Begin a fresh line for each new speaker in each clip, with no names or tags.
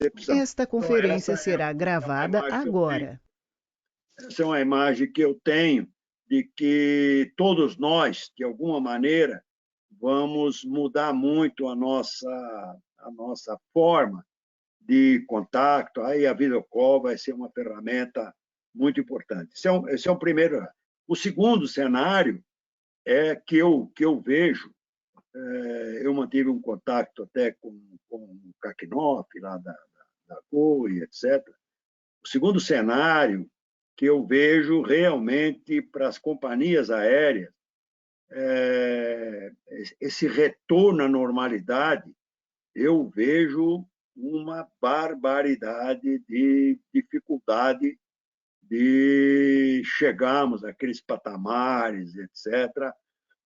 Esta
Então,
conferência será
é uma
gravada
imagem que eu tenho.
agora.
Essa é uma imagem que eu tenho de que todos nós, de alguma maneira, vamos mudar muito a nossa forma de contato. Aí a videocall vai ser uma ferramenta muito importante. Esse é um primeiro. O segundo cenário é que eu vejo, eu mantive um contato até com o Kakinoff, lá da GOI, etc. O segundo cenário que eu vejo realmente para as companhias aéreas, esse retorno à normalidade, eu vejo uma barbaridade de dificuldade de chegarmos àqueles patamares, etc.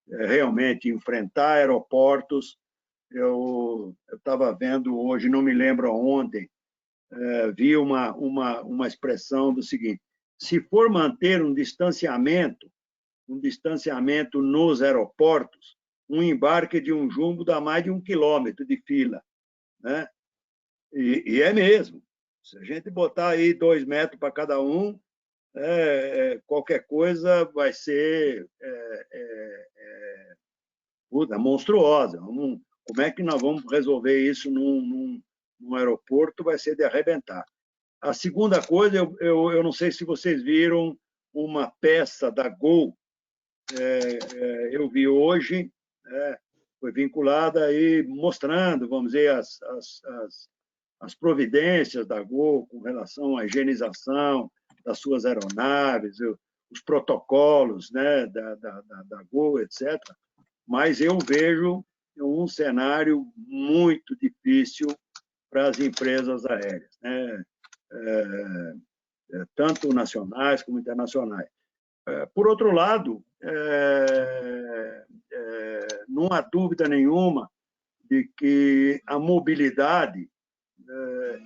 Realmente enfrentar aeroportos. Eu estava vendo hoje, não me lembro ontem, vi uma expressão do seguinte: se for manter um distanciamento nos aeroportos, um embarque de um jumbo dá mais de 1 quilômetro de fila, né? E é mesmo. Se a gente botar aí 2 metros para cada um, qualquer coisa vai ser monstruosa. Como é que nós vamos resolver isso num aeroporto? Vai ser de arrebentar. A segunda coisa, eu não sei se vocês viram uma peça da Gol, eu vi hoje, foi vinculada aí, mostrando, vamos dizer, as providências da Gol com relação à higienização das suas aeronaves, os protocolos, né, da Gol, etc. Mas eu vejo um cenário muito difícil para as empresas aéreas, né? Tanto nacionais como internacionais. Por outro lado, não há dúvida nenhuma de que a mobilidade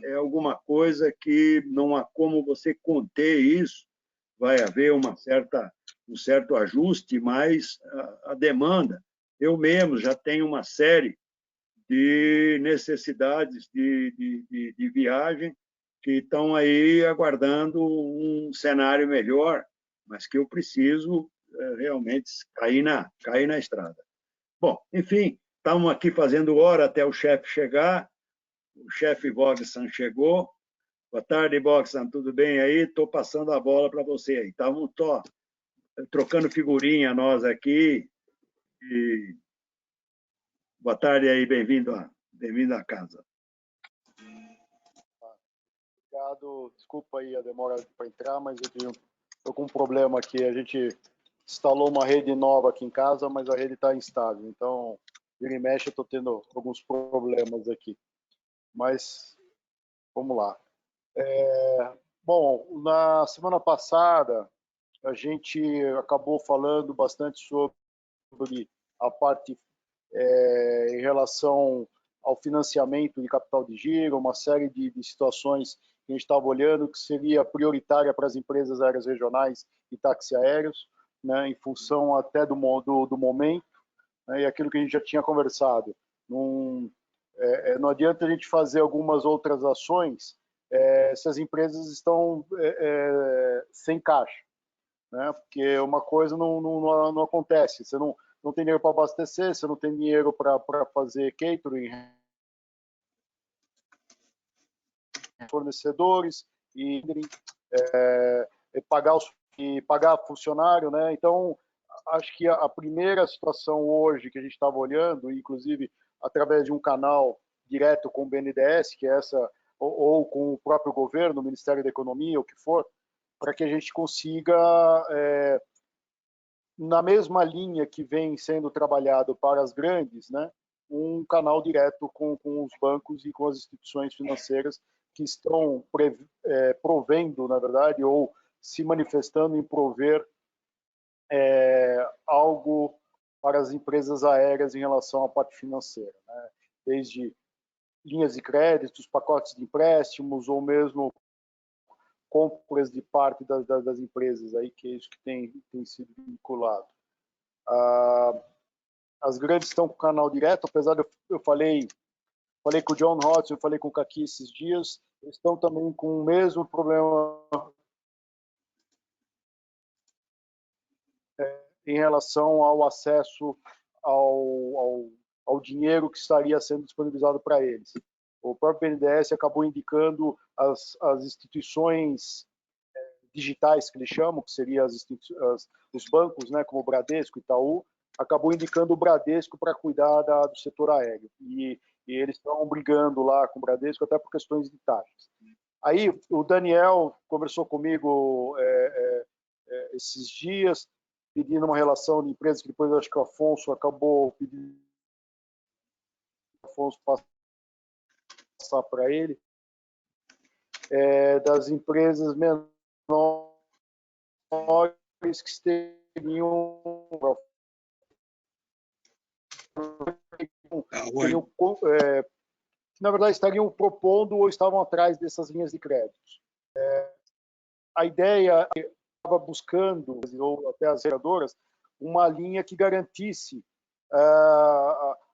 é alguma coisa que não há como você conter isso, vai haver um certo ajuste, mas a demanda, eu mesmo já tenho uma série de necessidades de viagem que estão aí aguardando um cenário melhor, mas que eu preciso realmente cair na estrada. Bom, enfim, estamos aqui fazendo hora até o chefe chegar. O chefe Bogsan chegou. Boa tarde, Bogsan, tudo bem aí? Estou passando a bola para você aí. Estamos trocando figurinha nós aqui. E... Boa tarde aí, bem-vindo à casa.
Obrigado, desculpa aí a demora para entrar, mas eu estou com um problema aqui. A gente instalou uma rede nova aqui em casa, mas a rede está instável. Então, vira e mexe, eu estou tendo alguns problemas aqui. Mas, vamos lá. Bom, na semana passada, a gente acabou falando bastante sobre a parte em relação ao financiamento de capital de giro, uma série de situações que a gente estava olhando que seria prioritária para as empresas aéreas regionais e táxi aéreos, né, em função até do momento, né, e aquilo que a gente já tinha conversado. Não adianta a gente fazer algumas outras ações se as empresas estão sem caixa, né? Porque uma coisa não acontece. Você não tem dinheiro para abastecer, você não tem dinheiro para fazer catering, fornecedores e pagar funcionário, né? Então, acho que a primeira situação hoje que a gente estava olhando, inclusive através de um canal direto com o BNDES, que é essa, ou com o próprio governo, o Ministério da Economia, o que for, para que a gente consiga, na mesma linha que vem sendo trabalhado para as grandes, né, um canal direto com os bancos e com as instituições financeiras que estão provendo, na verdade, ou se manifestando em prover algo para as empresas aéreas em relação à parte financeira, né? Desde linhas de créditos, pacotes de empréstimos ou mesmo compras de parte das empresas, aí, que é isso que tem sido vinculado. As grandes estão com o canal direto, apesar de eu falei falei com o John Hodgson, falei com o Kaki esses dias, eles estão também com o mesmo problema em relação ao acesso ao dinheiro que estaria sendo disponibilizado para eles. O próprio BNDES acabou indicando as instituições digitais, que eles chamam, que seriam os bancos, né, como o Bradesco, Itaú, acabou indicando o Bradesco para cuidar do setor aéreo. E eles estão brigando lá com o Bradesco até por questões de taxas. Aí o Daniel conversou comigo esses dias, pedindo uma relação de empresas, que depois acho que o Afonso acabou pedindo Afonso passar para ele, das empresas menores que teriam na verdade estariam propondo ou estavam atrás dessas linhas de créditos. A ideia estava buscando, ou até as operadoras, uma linha que garantisse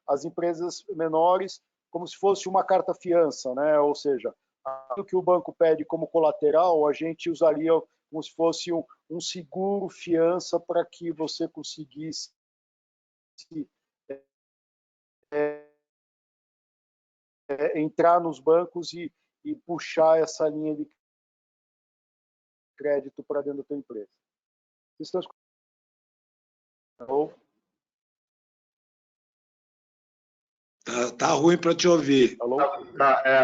as empresas menores como se fosse uma carta-fiança, né? Ou seja, aquilo que o banco pede como colateral, a gente usaria como se fosse um seguro-fiança para que você conseguisse entrar nos bancos e puxar essa linha de crédito para dentro da tua empresa. Vocês estão escutando?
Tá ruim para te ouvir.
Alô?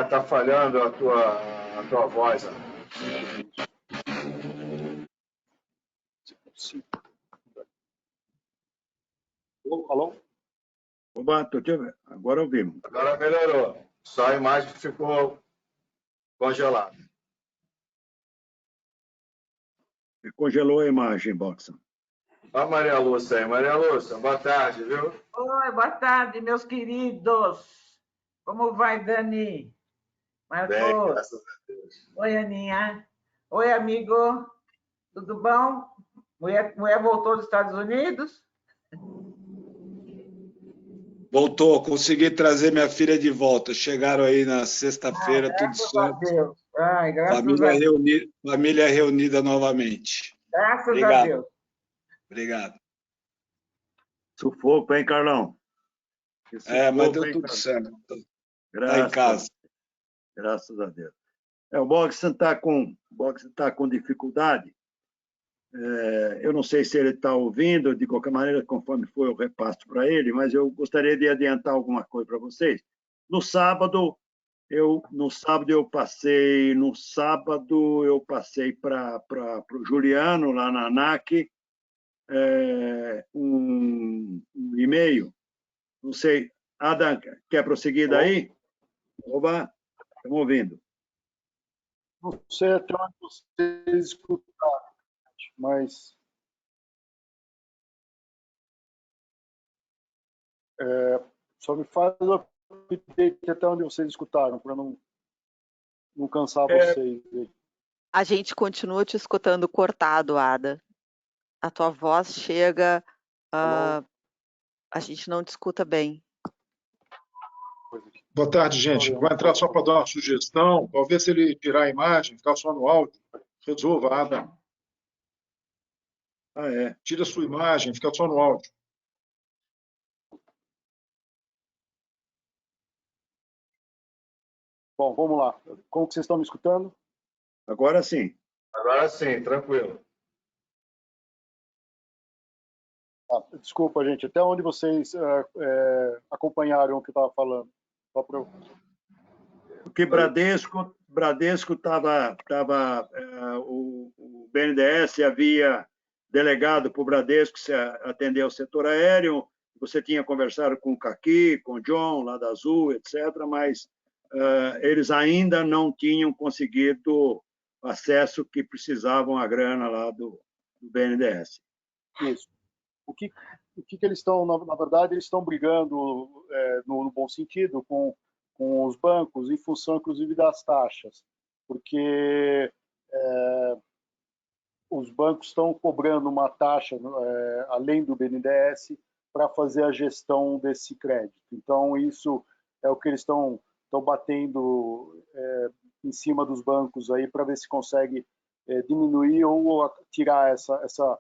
Tá falhando a tua voz.
Alô?
Oba, agora ouvimos.
Agora melhorou. Só a imagem ficou congelada.
Congelou a imagem, Boxer.
Olha a Maria Lúcia aí. Maria Lúcia, boa tarde, viu?
Oi, boa tarde, meus queridos. Como vai, Dani? Marcos?
Bem, graças a Deus.
Oi, Aninha. Oi, amigo. Tudo bom? Mulher voltou dos Estados Unidos?
Voltou, consegui trazer minha filha de volta. Chegaram aí na sexta-feira, tudo certo.
Deus. Ai, graças a Deus.
Família reunida novamente.
Graças
Obrigado.
a Deus.
Obrigado.
Sufoco, hein, Carlão?
Mas deu tudo certo. Está em casa.
Graças a Deus. O Boxer está com dificuldade. Eu não sei se ele está ouvindo, de qualquer maneira, conforme foi, eu repasso para ele, mas eu gostaria de adiantar alguma coisa para vocês. No sábado eu passei para o Juliano, lá na ANAC, um e-mail. Não sei. Adam, quer prosseguir daí? Oba, estamos ouvindo.
Não sei até onde vocês escutaram, mas só me faz o update até onde vocês escutaram, para não cansar vocês.
A gente continua te escutando cortado, Ada. A tua voz chega, a gente não te escuta bem.
Boa tarde, gente. Vou entrar só para dar uma sugestão. Talvez se ele tirar a imagem, ficar só no áudio, resolva, Adam. Tira a sua imagem, fica só no áudio.
Bom, vamos lá. Como que vocês estão me escutando?
Agora sim.
Agora sim, tranquilo.
Desculpa, gente. Até onde vocês acompanharam o que eu estava falando? Só para eu...
Porque Bradesco estava... o BNDES havia delegado para o Bradesco se atender ao setor aéreo. Você tinha conversado com o Kaki, com o John, lá da Azul, etc., mas eles ainda não tinham conseguido acesso que precisavam à grana lá do BNDES.
Isso. O que eles estão, na verdade, eles estão brigando, no bom sentido, com os bancos, em função, inclusive, das taxas, porque os bancos estão cobrando uma taxa, além do BNDES, para fazer a gestão desse crédito. Então, isso é o que eles estão estão batendo em cima dos bancos aí para ver se consegue diminuir ou tirar essa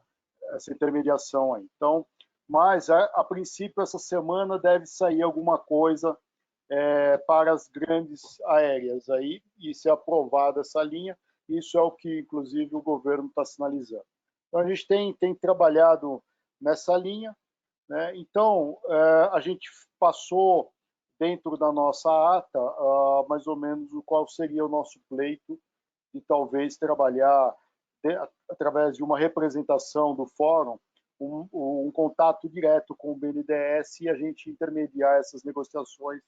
intermediação aí. Então, mas a princípio essa semana deve sair alguma coisa para as grandes aéreas aí e ser aprovada essa linha. Isso é o que inclusive o governo está sinalizando. Então a gente tem trabalhado nessa linha, né? Então a gente passou dentro da nossa ata mais ou menos o qual seria o nosso pleito e talvez trabalhar através de uma representação do fórum, um contato direto com o BNDES e a gente intermediar essas negociações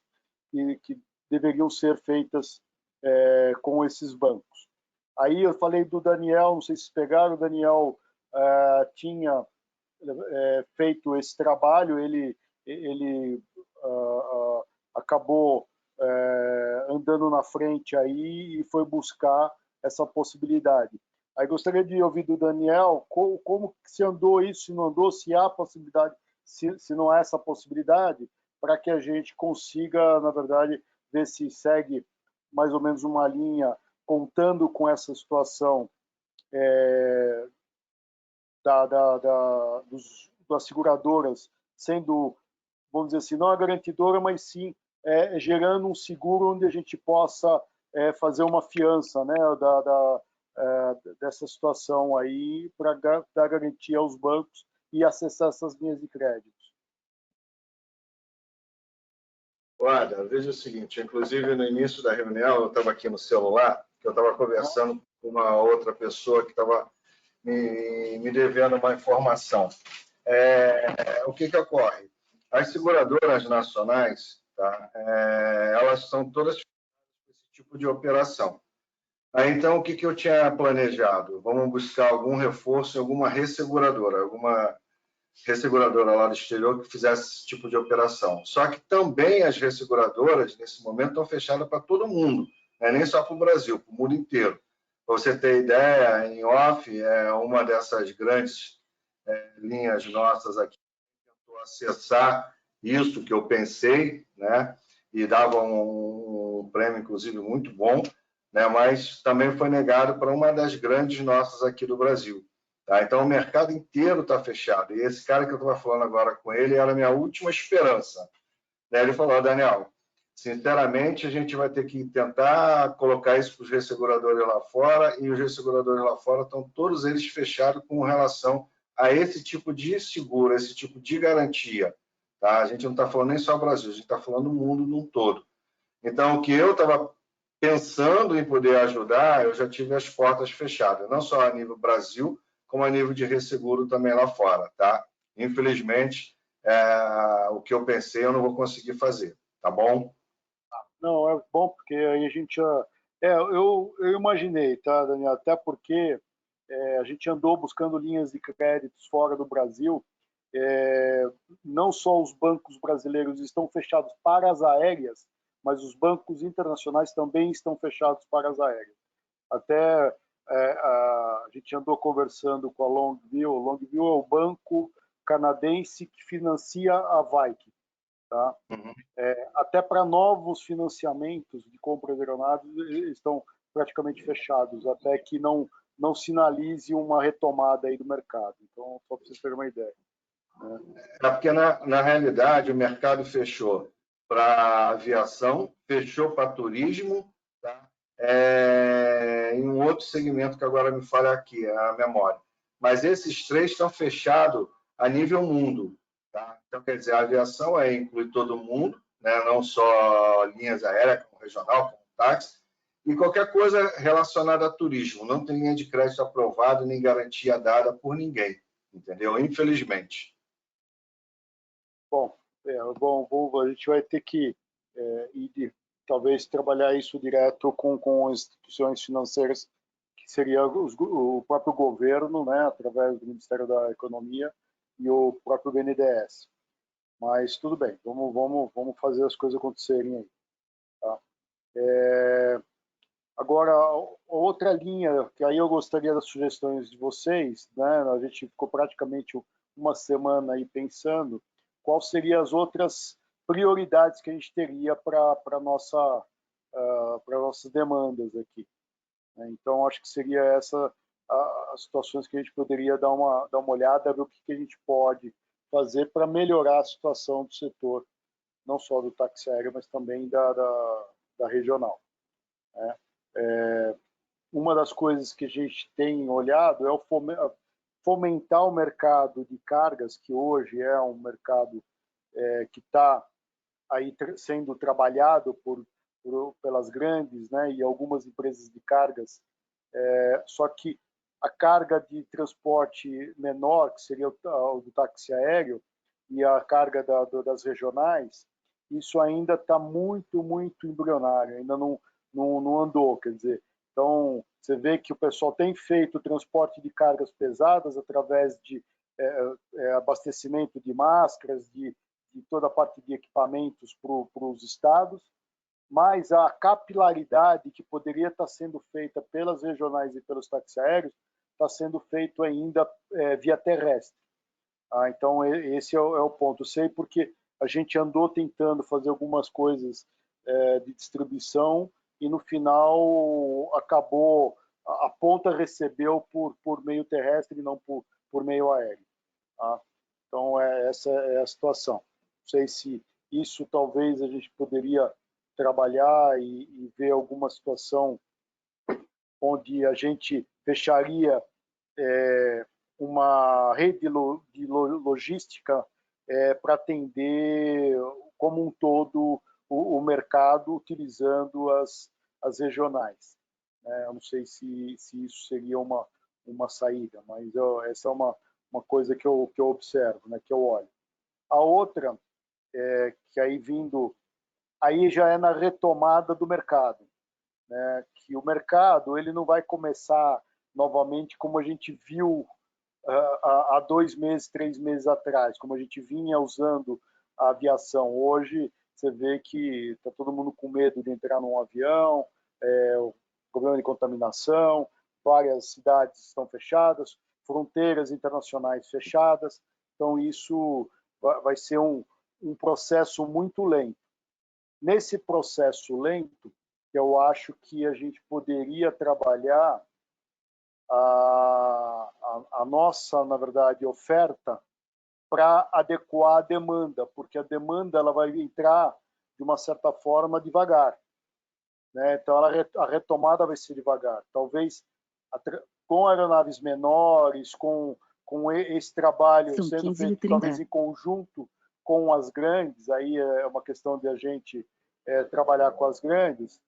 que deveriam ser feitas com esses bancos. Aí eu falei do Daniel, não sei se pegaram, o Daniel tinha feito esse trabalho, ele acabou andando na frente aí e foi buscar essa possibilidade. Aí gostaria de ouvir do Daniel como se andou isso, se não andou, se há possibilidade, se não há essa possibilidade, para que a gente consiga, na verdade, ver se segue mais ou menos uma linha contando com essa situação das seguradoras sendo, vamos dizer assim, não a garantidora, mas sim gerando um seguro onde a gente possa fazer uma fiança, né, dessa situação aí para dar garantia aos bancos e acessar essas linhas de crédito.
Guarda, veja o seguinte, inclusive no início da reunião eu estava aqui no celular, que eu estava conversando com uma outra pessoa que estava me devendo uma informação. O que ocorre? As seguradoras nacionais, tá? Elas são todas esse tipo de operação. Aí, então, o que eu tinha planejado? Vamos buscar algum reforço em alguma resseguradora lá do exterior que fizesse esse tipo de operação. Só que também as resseguradoras, nesse momento, estão fechadas para todo mundo, não é nem só para o Brasil, para o mundo inteiro. Para você ter ideia, em off, uma dessas grandes linhas nossas aqui tentou acessar isso que eu pensei, né? E dava um prêmio, inclusive, muito bom, né? Mas também foi negado para uma das grandes nossas aqui do Brasil. Tá? Então, o mercado inteiro está fechado. E esse cara que eu estava falando agora com ele era a minha última esperança. Daí ele falou, Daniel, sinceramente, a gente vai ter que tentar colocar isso para os resseguradores lá fora, e os resseguradores lá fora estão todos eles fechados com relação a esse tipo de seguro, esse tipo de garantia. Tá? A gente não está falando nem só Brasil, a gente está falando o mundo num todo. Então, o que eu estava pensando em poder ajudar, eu já tive as portas fechadas, não só a nível Brasil, como a nível de resseguro também lá fora, tá? Infelizmente, o que eu pensei eu não vou conseguir fazer, tá bom?
Não, é bom porque aí a gente eu imaginei, tá, Daniel? Até porque a gente andou buscando linhas de créditos fora do Brasil. Não só os bancos brasileiros estão fechados para as aéreas, mas os bancos internacionais também estão fechados para as aéreas. Até a gente andou conversando com a Longview. Longview é o banco canadense que financia a Viking. Tá? Uhum. Até para novos financiamentos de compra de aeronaves estão praticamente fechados, até que não sinalize uma retomada aí do mercado. Então, só para vocês terem uma ideia.
Porque, na realidade, o mercado fechou para aviação, fechou para turismo, tá? Em um outro segmento que agora me falha aqui, a memória. Mas esses três estão fechados a nível mundo. Tá? Então, quer dizer, a aviação inclui todo mundo, né? Não só linhas aéreas, como regional, como táxi, e qualquer coisa relacionada a turismo. Não tem linha de crédito aprovada, nem garantia dada por ninguém, entendeu? Infelizmente.
Bom, a gente vai ter que talvez trabalhar isso direto com instituições financeiras, que seria o próprio governo, né, através do Ministério da Economia e o próprio BNDES. Mas tudo bem, vamos fazer as coisas acontecerem aí. Tá? Agora, outra linha, que aí eu gostaria das sugestões de vocês, né, a gente ficou praticamente uma semana aí pensando quais seriam as outras prioridades que a gente teria para a nossa para nossas demandas aqui. Então, acho que seria essa as situações que a gente poderia dar uma olhada, ver o que a gente pode fazer para melhorar a situação do setor, não só do táxi aéreo, mas também da regional. Uma das coisas que a gente tem olhado é fomentar o mercado de cargas, que hoje é um mercado que está aí sendo trabalhado pelas grandes, né, e algumas empresas de cargas, só que a carga de transporte menor, que seria o do táxi aéreo, e a carga das regionais, isso ainda está muito, muito embrionário, ainda não andou, quer dizer. Então, você vê que o pessoal tem feito o transporte de cargas pesadas através de abastecimento de máscaras, de toda a parte de equipamentos para os estados, mas a capilaridade que poderia estar sendo feita pelas regionais e pelos táxis aéreos está sendo feito ainda via terrestre. Então, esse é o ponto. Eu sei porque a gente andou tentando fazer algumas coisas de distribuição e, no final, acabou... A ponta recebeu por meio terrestre e não por meio aéreo. Então, essa é a situação. Não sei se isso talvez a gente poderia trabalhar e ver alguma situação onde a gente fecharia uma rede de logística para atender como um todo o mercado utilizando as regionais. Eu não sei se isso seria uma saída, mas essa é uma coisa que eu observo, né, que eu olho. A outra, que aí já é na retomada do mercado, né, que o mercado ele não vai começar novamente como a gente viu há 2 meses, 3 meses atrás, como a gente vinha usando a aviação. Hoje você vê que está todo mundo com medo de entrar num avião, o problema de contaminação, várias cidades estão fechadas, fronteiras internacionais fechadas, então isso vai ser um processo muito lento. Nesse processo lento, eu acho que a gente poderia trabalhar a nossa, na verdade, oferta para adequar a demanda, porque a demanda ela vai entrar, de uma certa forma, devagar. Né? Então, a retomada vai ser devagar. Talvez com aeronaves menores, com esse trabalho sendo feito talvez em conjunto com as grandes, aí é uma questão de a gente trabalhar com as grandes,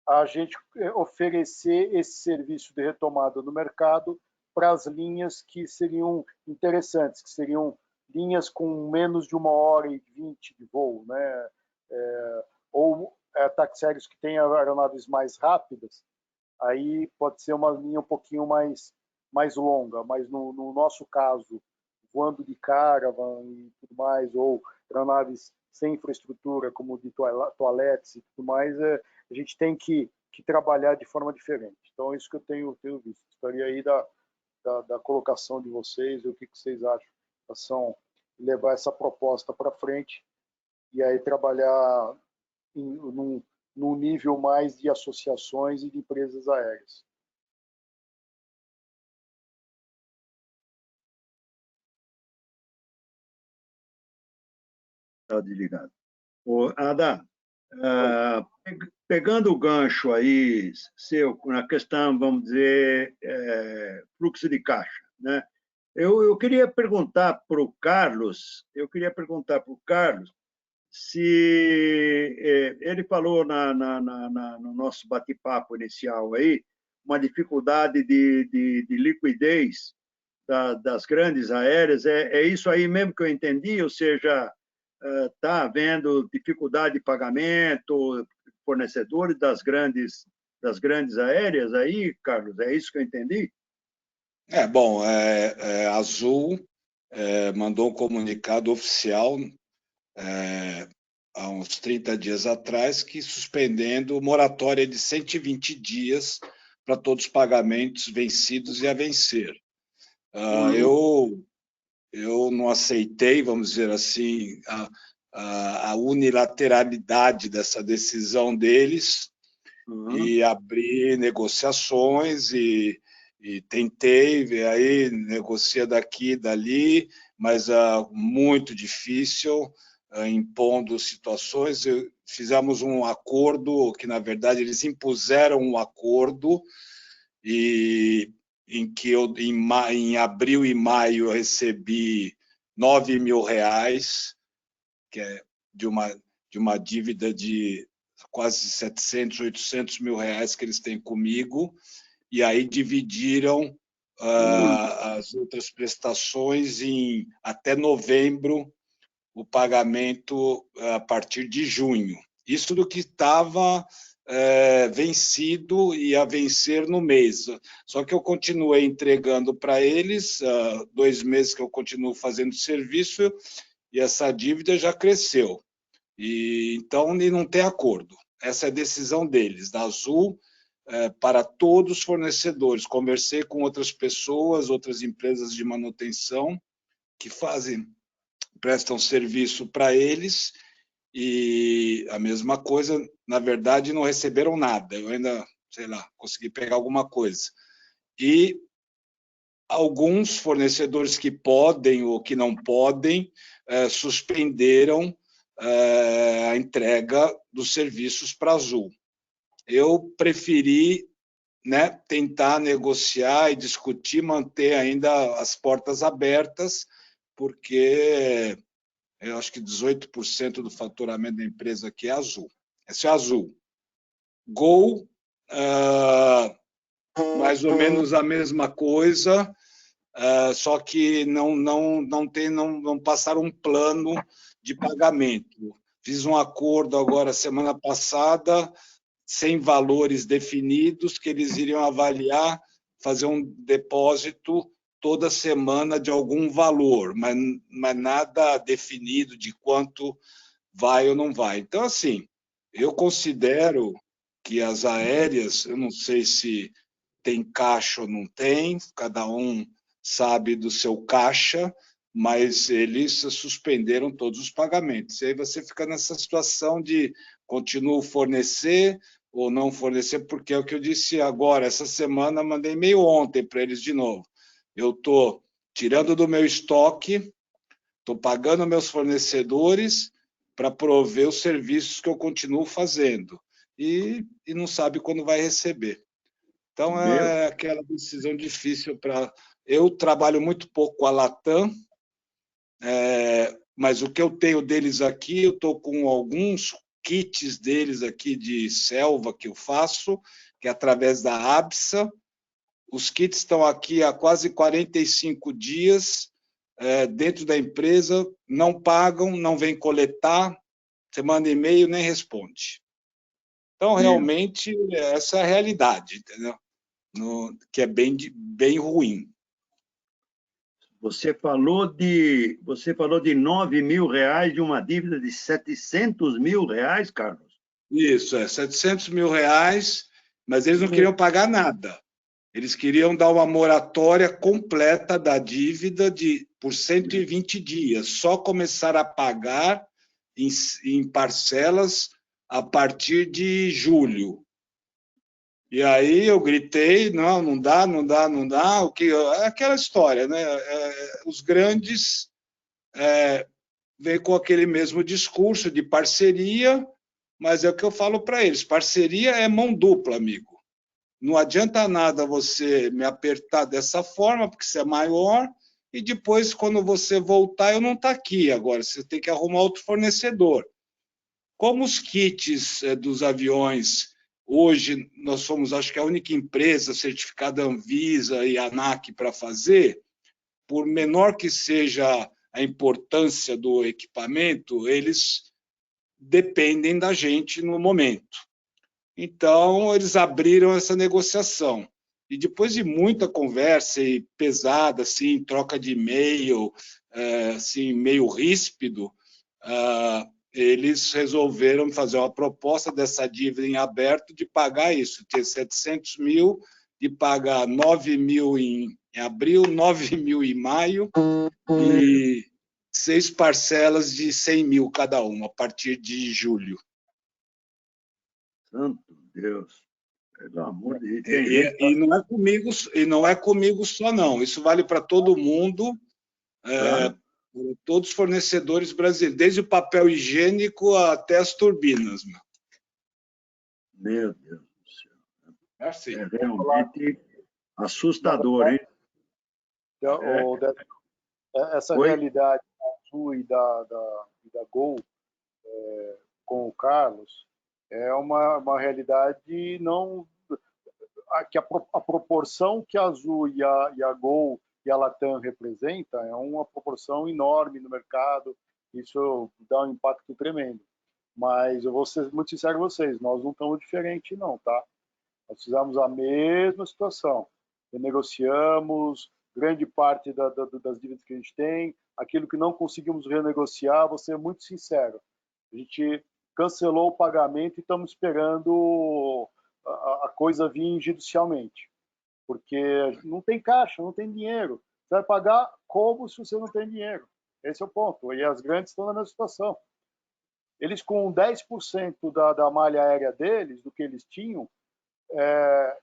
a gente oferecer esse serviço de retomada no mercado para as linhas que seriam interessantes, que seriam linhas com menos de 1h20 de voo, né? Ou táxis aéreos que tenham aeronaves mais rápidas, aí pode ser uma linha um pouquinho mais longa, mas no nosso caso, voando de caravan e tudo mais, ou aeronaves sem infraestrutura, como de toaletes e tudo mais, a gente tem que trabalhar de forma diferente. Então, é isso que eu tenho visto. Gostaria aí da colocação de vocês, o que vocês acham, são levar essa proposta para frente e aí trabalhar num nível mais de associações e de empresas aéreas.
Está desligado. Ada, pegando o gancho aí seu na questão, vamos dizer, fluxo de caixa, né? Eu queria perguntar para o Carlos, se ele falou no nosso bate-papo inicial aí, uma dificuldade de liquidez das grandes aéreas, é isso aí mesmo que eu entendi, ou seja, está havendo dificuldade de pagamento, fornecedores das grandes aéreas aí, Carlos, é isso que eu entendi?
Bom, a Azul mandou um comunicado oficial há uns 30 dias atrás que suspendendo moratória de 120 dias para todos os pagamentos vencidos e a vencer. Eu não aceitei, vamos dizer assim, a unilateralidade dessa decisão deles e abrir negociações e tentei, aí negocia daqui e dali, mas muito difícil, impondo situações. Fizemos um acordo que, na verdade, eles impuseram um acordo e em que eu, em abril e maio, eu recebi R$ 9.000, que é de uma dívida de quase 700, 800 mil reais que eles têm comigo, e aí dividiram as outras prestações em até novembro, o pagamento a partir de junho. Isso do que estava vencido e a vencer no mês. Só que eu continuei entregando para eles, 2 meses que eu continuo fazendo serviço, e essa dívida já cresceu. Então, não tem acordo. Essa é a decisão deles, da Azul, para todos os fornecedores. Conversei com outras pessoas, outras empresas de manutenção que prestam serviço para eles, e a mesma coisa, na verdade, não receberam nada. Eu ainda, sei lá, consegui pegar alguma coisa. E alguns fornecedores que podem ou que não podem suspenderam a entrega dos serviços para a Azul. Eu preferi, né, tentar negociar e discutir, manter ainda as portas abertas, porque eu acho que 18% do faturamento da empresa aqui é Azul. Essa é Azul. Gol, mais ou menos a mesma coisa, só que não passaram um plano de pagamento. Fiz um acordo agora, semana passada, sem valores definidos, que eles iriam avaliar, fazer um depósito toda semana de algum valor, mas nada definido de quanto vai ou não vai. Então, assim, eu considero que as aéreas, eu não sei se tem caixa ou não tem, cada um sabe do seu caixa, mas eles suspenderam todos os pagamentos. E aí você fica nessa situação de continuo fornecer ou não fornecer, porque é o que eu disse agora, essa semana, mandei e-mail ontem para eles de novo. Eu estou tirando do meu estoque, estou pagando meus fornecedores para prover os serviços que eu continuo fazendo. E não sabe quando vai receber. Então, é aquela decisão difícil para... Eu trabalho muito pouco com a Latam, mas o que eu tenho deles aqui, eu estou com alguns kits deles aqui de selva que eu faço, que é através da ABSA. Os kits estão aqui há quase 45 dias, dentro da empresa, não pagam, não vêm coletar, você manda e-mail, nem responde. Então, realmente, essa é a realidade, entendeu? Que é bem ruim.
Você falou de R$ 9.000 de uma dívida de R$ 700 mil, Carlos?
Isso, R$ 700 mil, mas eles não queriam pagar nada. Eles queriam dar uma moratória completa da dívida por 120 dias, só começar a pagar em parcelas a partir de julho. E aí eu gritei, não dá, é aquela história, né? Os grandes vêm com aquele mesmo discurso de parceria, mas é o que eu falo para eles, parceria é mão dupla, amigo. Não adianta nada você me apertar dessa forma, porque você é maior, e depois, quando você voltar, eu não estou aqui agora, você tem que arrumar outro fornecedor. Como os kits dos aviões, hoje nós somos, acho que a única empresa certificada Anvisa e ANAC para fazer, por menor que seja a importância do equipamento, eles dependem da gente no momento. Então, eles abriram essa negociação. E depois de muita conversa e pesada, assim, troca de e-mail, assim, meio ríspido, eles resolveram fazer uma proposta dessa dívida em aberto de pagar isso, ter 700 mil, de pagar 9 mil em abril, 9 mil em maio e 6 parcelas de 100 mil cada uma, a partir de julho.
Santo Deus, pelo amor de Deus.
E não é comigo só, não. Isso vale para todo mundo, todos os fornecedores brasileiros, desde o papel higiênico até as turbinas.
Meu Deus do céu.
É assim.
É realmente assustador, hein?
Essa
Oi?
realidade da Azul e da Gol com o Carlos é uma realidade não que a proporção que a Azul e a Gol e a Latam representa é uma proporção enorme no mercado. Isso dá um impacto tremendo. Mas eu vou ser muito sincero com vocês, nós não estamos diferentes não, tá? Nós fizemos a mesma situação. Renegociamos grande parte das dívidas que a gente tem, aquilo que não conseguimos renegociar, vou ser muito sincero. A gente cancelou o pagamento e estamos esperando a coisa vir judicialmente, porque não tem caixa, não tem dinheiro. Você vai pagar como se você não tem dinheiro. Esse é o ponto. E as grandes estão na mesma situação. Eles, com 10% da malha aérea deles, do que eles tinham,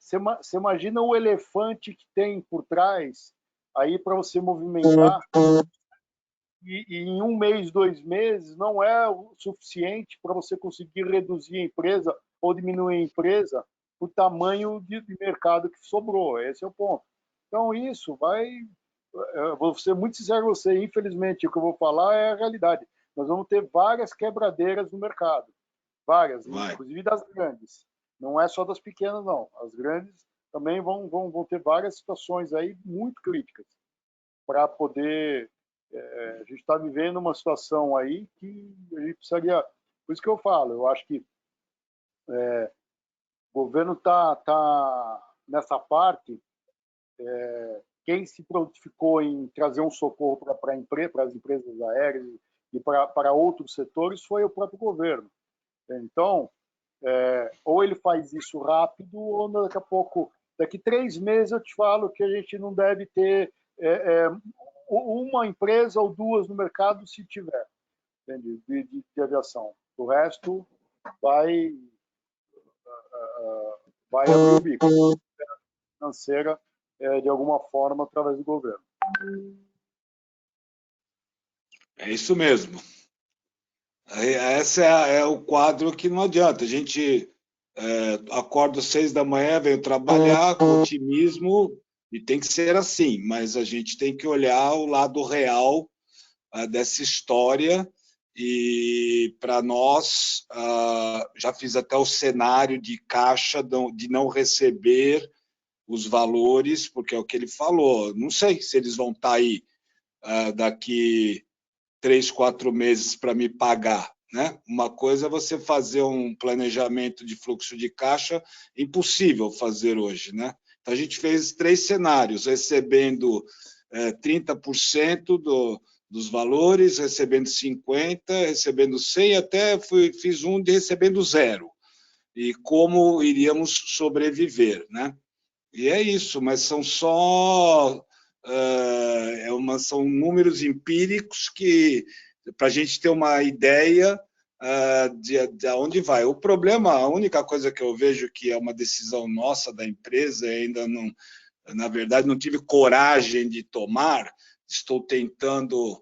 você imagina o elefante que tem por trás aí para você movimentar, e em 1 mês, 2 meses, não é o suficiente para você conseguir reduzir a empresa ou diminuir a empresa o tamanho de mercado que sobrou. Esse é o ponto. Então, isso vai... Eu vou ser muito sincero com você, infelizmente, o que eu vou falar é a realidade. Nós vamos ter várias quebradeiras no mercado. Várias, inclusive das grandes. Não é só das pequenas, não. As grandes também vão ter várias situações aí muito críticas para poder... a gente está vivendo uma situação aí que a gente precisaria... Por isso que eu falo, eu acho que o governo está nessa parte, quem se prontificou em trazer um socorro para as empresas aéreas e para outros setores foi o próprio governo. Então, ou ele faz isso rápido, ou daqui a pouco, daqui 3 meses eu te falo que a gente não deve ter uma empresa ou 2 no mercado, se tiver, entende? De aviação. O resto vai abrir o bico financeira de alguma forma através do governo.
É isso mesmo. Esse é o quadro que não adianta. A gente acorda às 6 da manhã, vem trabalhar com otimismo, e tem que ser assim, mas a gente tem que olhar o lado real dessa história. E para nós, já fiz até o cenário de caixa de não receber os valores, porque é o que ele falou. Não sei se eles vão estar aí daqui 3, 4 meses para me pagar, né? Uma coisa é você fazer um planejamento de fluxo de caixa, impossível fazer hoje, né? Então, a gente fez 3 cenários, recebendo 30% dos valores, recebendo 50%, recebendo 100%, até fiz um de recebendo 0%. E como iríamos sobreviver, né? E é isso, mas são só... são números empíricos que, para a gente ter uma ideia de onde vai. O problema, a única coisa que eu vejo que é uma decisão nossa da empresa, ainda não, na verdade, não tive coragem de tomar, estou tentando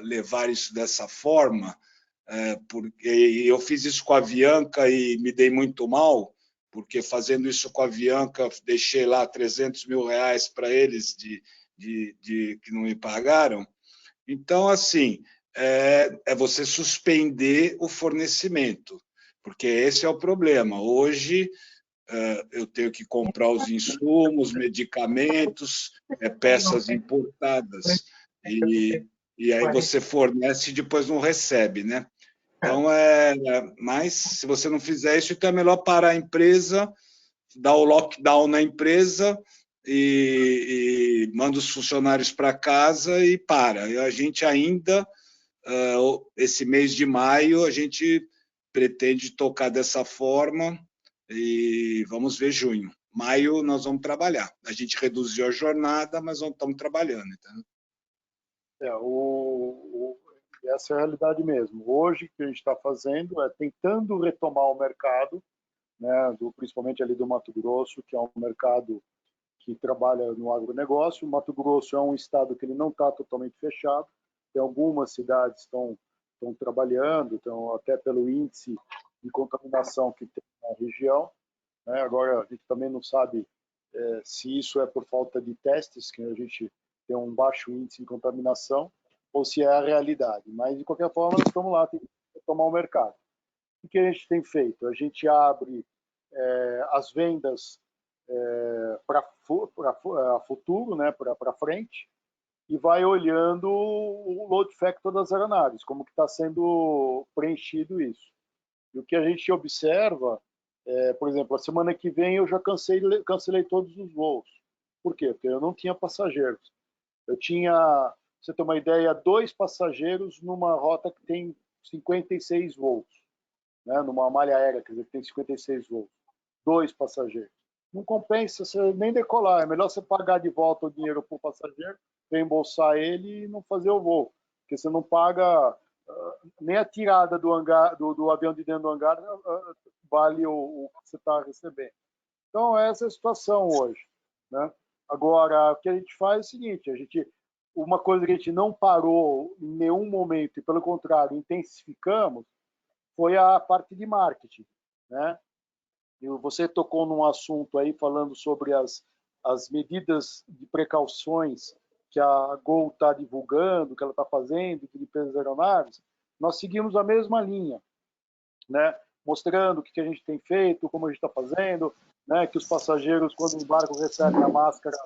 levar isso dessa forma, porque eu fiz isso com a Avianca e me dei muito mal, porque fazendo isso com a Avianca, deixei lá 300 mil reais para eles que não me pagaram. Então, assim, é você suspender o fornecimento, porque esse é o problema. Hoje, eu tenho que comprar os insumos, medicamentos, peças importadas, e aí você fornece e depois não recebe, né? Então, mas se você não fizer isso, então é melhor parar a empresa, dar o lockdown na empresa e manda os funcionários para casa e para. E a gente ainda, esse mês de maio, a gente pretende tocar dessa forma e vamos ver junho. Maio nós vamos trabalhar. A gente reduziu a jornada, mas não estamos trabalhando. Então...
Essa é a realidade mesmo. Hoje, o que a gente está fazendo é tentando retomar o mercado, né, principalmente ali do Mato Grosso, que é um mercado que trabalha no agronegócio. O Mato Grosso é um estado que ele não está totalmente fechado. Tem algumas cidades que estão trabalhando, então, até pelo índice de contaminação que tem na região. Né? Agora, a gente também não sabe se isso é por falta de testes, que a gente tem um baixo índice de contaminação, ou se é a realidade. Mas, de qualquer forma, nós estamos lá, tem que tomar o mercado. O que a gente tem feito? A gente abre as vendas para futuro, né, para frente, e vai olhando o load factor das aeronaves, como que está sendo preenchido isso. E o que a gente observa, por exemplo, a semana que vem eu já cancelei todos os voos. Por quê? Porque eu não tinha passageiros. Eu tinha, pra você ter uma ideia, 2 passageiros numa rota que tem 56 voos, né? Numa malha aérea, quer dizer, que tem 56 voos. 2 passageiros. Não compensa você nem decolar, é melhor você pagar de volta o dinheiro para o passageiro, reembolsar ele e não fazer o voo, porque você não paga nem a tirada do avião de dentro do hangar vale o que você está recebendo. Então, essa é a situação hoje, né? Agora, o que a gente faz é o seguinte, uma coisa que a gente não parou em nenhum momento, e pelo contrário, intensificamos, foi a parte de marketing, né? E você tocou num assunto aí falando sobre as medidas de precauções que a Gol está divulgando, que ela está fazendo, de limpeza das aeronaves. Nós seguimos a mesma linha, né? Mostrando o que a gente tem feito, como a gente está fazendo, né? Que os passageiros, quando embarcam, recebem a máscara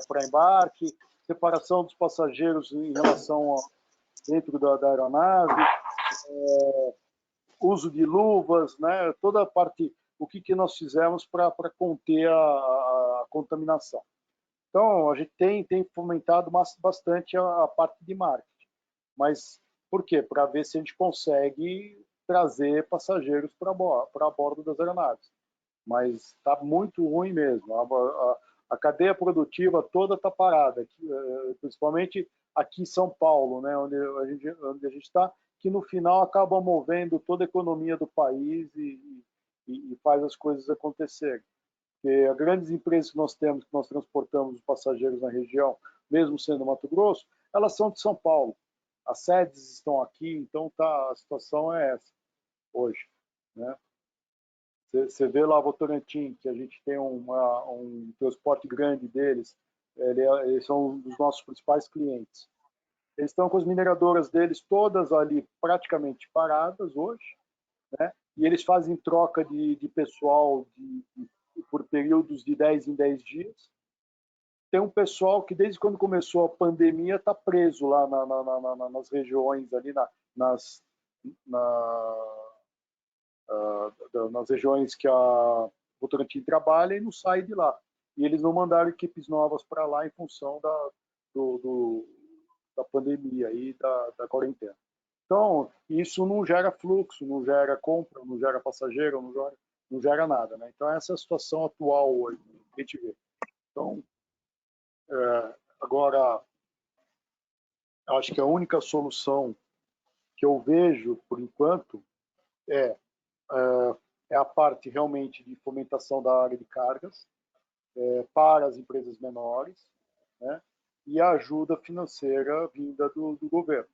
para embarque, separação dos passageiros em relação dentro da aeronave, uso de luvas, né? Toda a parte, o que nós fizemos para conter a contaminação. Então, a gente tem fomentado bastante a parte de marketing. Mas por quê? Para ver se a gente consegue trazer passageiros para bordo das aeronaves. Mas está muito ruim mesmo. A cadeia produtiva toda está parada, principalmente aqui em São Paulo, né, onde a gente está, que no final acaba movendo toda a economia do país e faz as coisas acontecerem. Porque as grandes empresas que nós temos, que nós transportamos os passageiros na região, mesmo sendo Mato Grosso, elas são de São Paulo. As sedes estão aqui, então a situação é essa hoje, né? Você vê lá o Votorantim, que a gente tem um transporte grande deles, eles são um dos nossos principais clientes. Eles estão com as mineradoras deles todas ali praticamente paradas hoje, né? E eles fazem troca de pessoal por períodos de 10 em 10 dias. Tem um pessoal que desde quando começou a pandemia está preso lá nas regiões ali, nas regiões que a Votorantim trabalha e não sai de lá. E eles não mandaram equipes novas para lá em função da pandemia e da quarentena. Então, isso não gera fluxo, não gera compra, não gera passageiro, não gera nada, né? Então, essa é a situação atual hoje que a gente vê. Então, agora, acho que a única solução que eu vejo, por enquanto, é a parte realmente de fomentação da área de cargas para as empresas menores, né? E a ajuda financeira vinda do governo.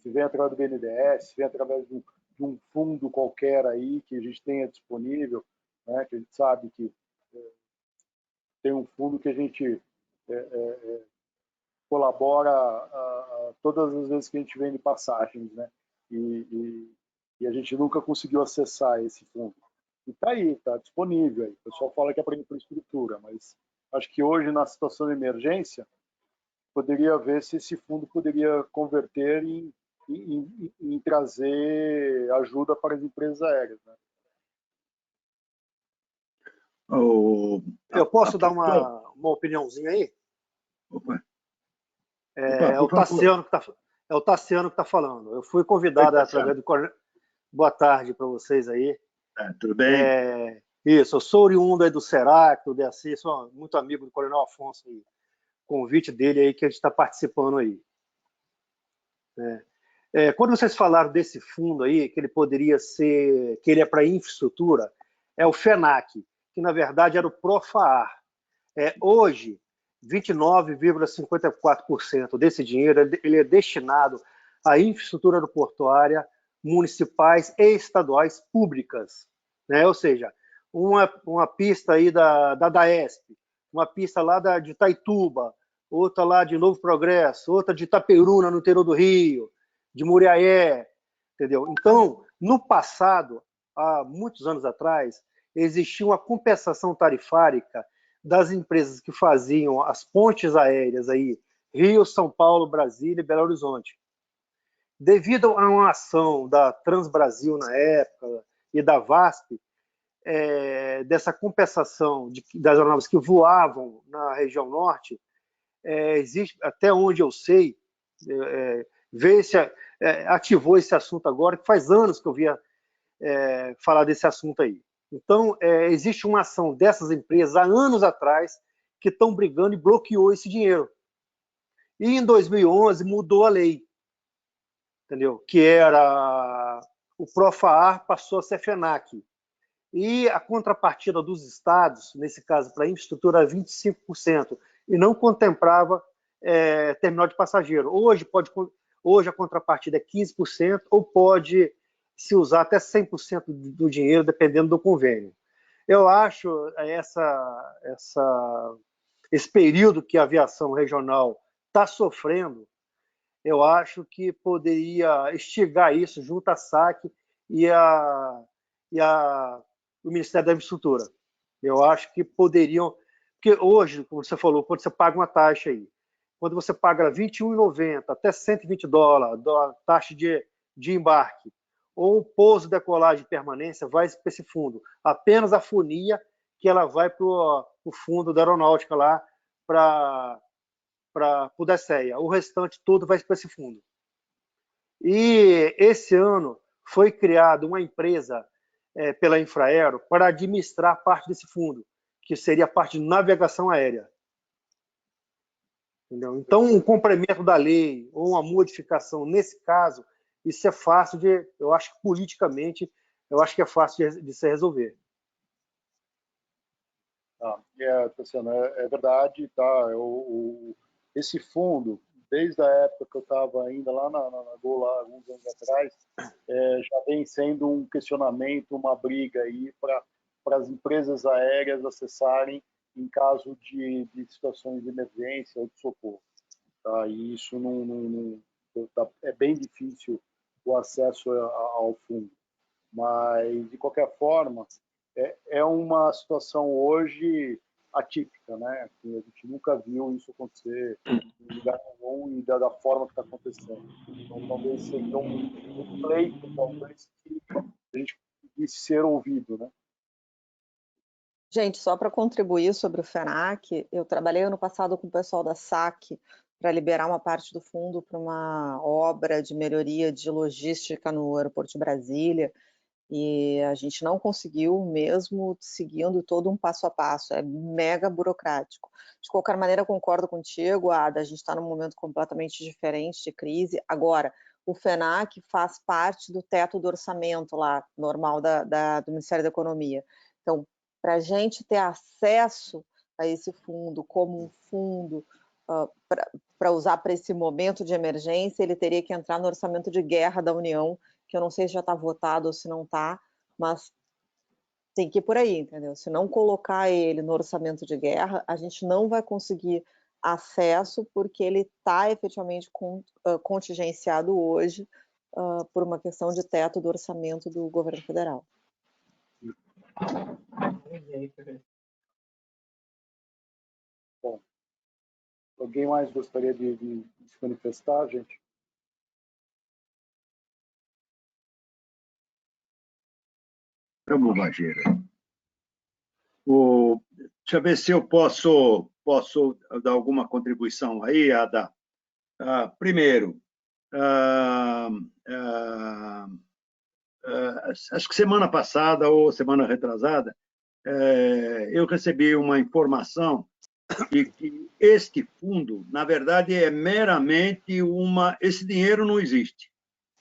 Se vem através do BNDES, se vem através de um fundo qualquer aí que a gente tenha disponível, né? Que a gente sabe que tem um fundo que a gente colabora todas as vezes que a gente vende passagens, né? E a gente nunca conseguiu acessar esse fundo. E está aí, está disponível. Aí. O pessoal fala que é para infraestrutura, mas acho que hoje, na situação de emergência, poderia ver se esse fundo poderia converter em trazer ajuda para as empresas aéreas. Né?
Eu posso dar uma opiniãozinha aí?
Opa.
É o Tassiano que está falando. Eu fui convidado através do Coronel. Boa tarde para vocês aí.
Tudo bem?
Isso, eu sou oriundo aí do Serac, do DAC, sou muito amigo do Coronel Afonso, aí, convite dele aí que a gente está participando aí. né? Quando vocês falaram desse fundo aí, que ele poderia ser, que ele é para infraestrutura, é o FENAC, que na verdade era o Profaar. Hoje, 29,54% desse dinheiro ele é destinado à infraestrutura aeroportuária, municipais e estaduais públicas, né? Ou seja, uma pista aí da Daesp, uma pista lá de Itaituba, outra lá de Novo Progresso, outra de Itaperuna, no interior do Rio, de Muriaé, entendeu? Então, no passado, há muitos anos atrás, existia uma compensação tarifárica das empresas que faziam as pontes aéreas aí, Rio, São Paulo, Brasília e Belo Horizonte. Devido a uma ação da Transbrasil na época e da VASP, dessa compensação das aeronaves que voavam na região norte, existe, até onde eu sei, ativou esse assunto agora, que faz anos que eu via falar desse assunto aí. Então, existe uma ação dessas empresas há anos atrás que estão brigando e bloqueou esse dinheiro. E em 2011 mudou a lei, entendeu? Que era o Profaar passou a ser FENAC. E a contrapartida dos estados, nesse caso para a infraestrutura, era 25%, e não contemplava terminal de passageiro. Hoje a contrapartida é 15%, ou pode se usar até 100% do dinheiro, dependendo do convênio. Eu acho esse período que a aviação regional está sofrendo, eu acho que poderia instigar isso junto à SAC e o Ministério da Infraestrutura. Eu acho que poderiam... Porque hoje, como você falou, quando você paga uma taxa aí, quando você paga R$ 21,90 até $120, da taxa de embarque, ou pouso, decolagem e permanência, vai para esse fundo. Apenas a fonia que ela vai para o fundo da aeronáutica lá, para o DECEA. O restante todo vai para esse fundo. E esse ano foi criada uma empresa pela Infraero para administrar parte desse fundo, que seria a parte de navegação aérea. Entendeu? Então, um complemento da lei ou uma modificação, nesse caso, isso é fácil eu acho que politicamente, eu acho que é fácil de se resolver.
Tassiano, é verdade, tá? Esse fundo, desde a época que eu estava ainda lá na Gol, lá, alguns anos atrás, já vem sendo um questionamento, uma briga aí para as empresas aéreas acessarem em caso de situações de emergência ou de socorro. Tá? E isso é bem difícil o acesso ao fundo. Mas, de qualquer forma, é uma situação hoje atípica, né? A gente nunca viu isso acontecer em lugar nenhum e da forma que está acontecendo. Então, talvez seja um pleito, talvez, que a gente conseguisse ser ouvido, né?
Gente, só para contribuir sobre o FENAC, eu trabalhei ano passado com o pessoal da SAC para liberar uma parte do fundo para uma obra de melhoria de logística no aeroporto de Brasília, e a gente não conseguiu, mesmo seguindo todo um passo a passo, é mega burocrático. De qualquer maneira, concordo contigo, Ada, a gente está num momento completamente diferente de crise. Agora, o FENAC faz parte do teto do orçamento lá, normal do Ministério da Economia. Então, para a gente ter acesso a esse fundo como um fundo para usar para esse momento de emergência, ele teria que entrar no orçamento de guerra da União, que eu não sei se já está votado ou se não está, mas tem que ir por aí, entendeu? Se não colocar ele no orçamento de guerra, a gente não vai conseguir acesso, porque ele está efetivamente contingenciado hoje por uma questão de teto do orçamento do governo federal.
Bom, alguém mais gostaria de se manifestar, gente?
Vamos, Bajeira. Deixa eu ver se eu posso dar alguma contribuição aí, Ada. Primeiro, acho que semana passada ou semana retrasada, eu recebi uma informação de que este fundo, na verdade, é meramente uma... Esse dinheiro não existe,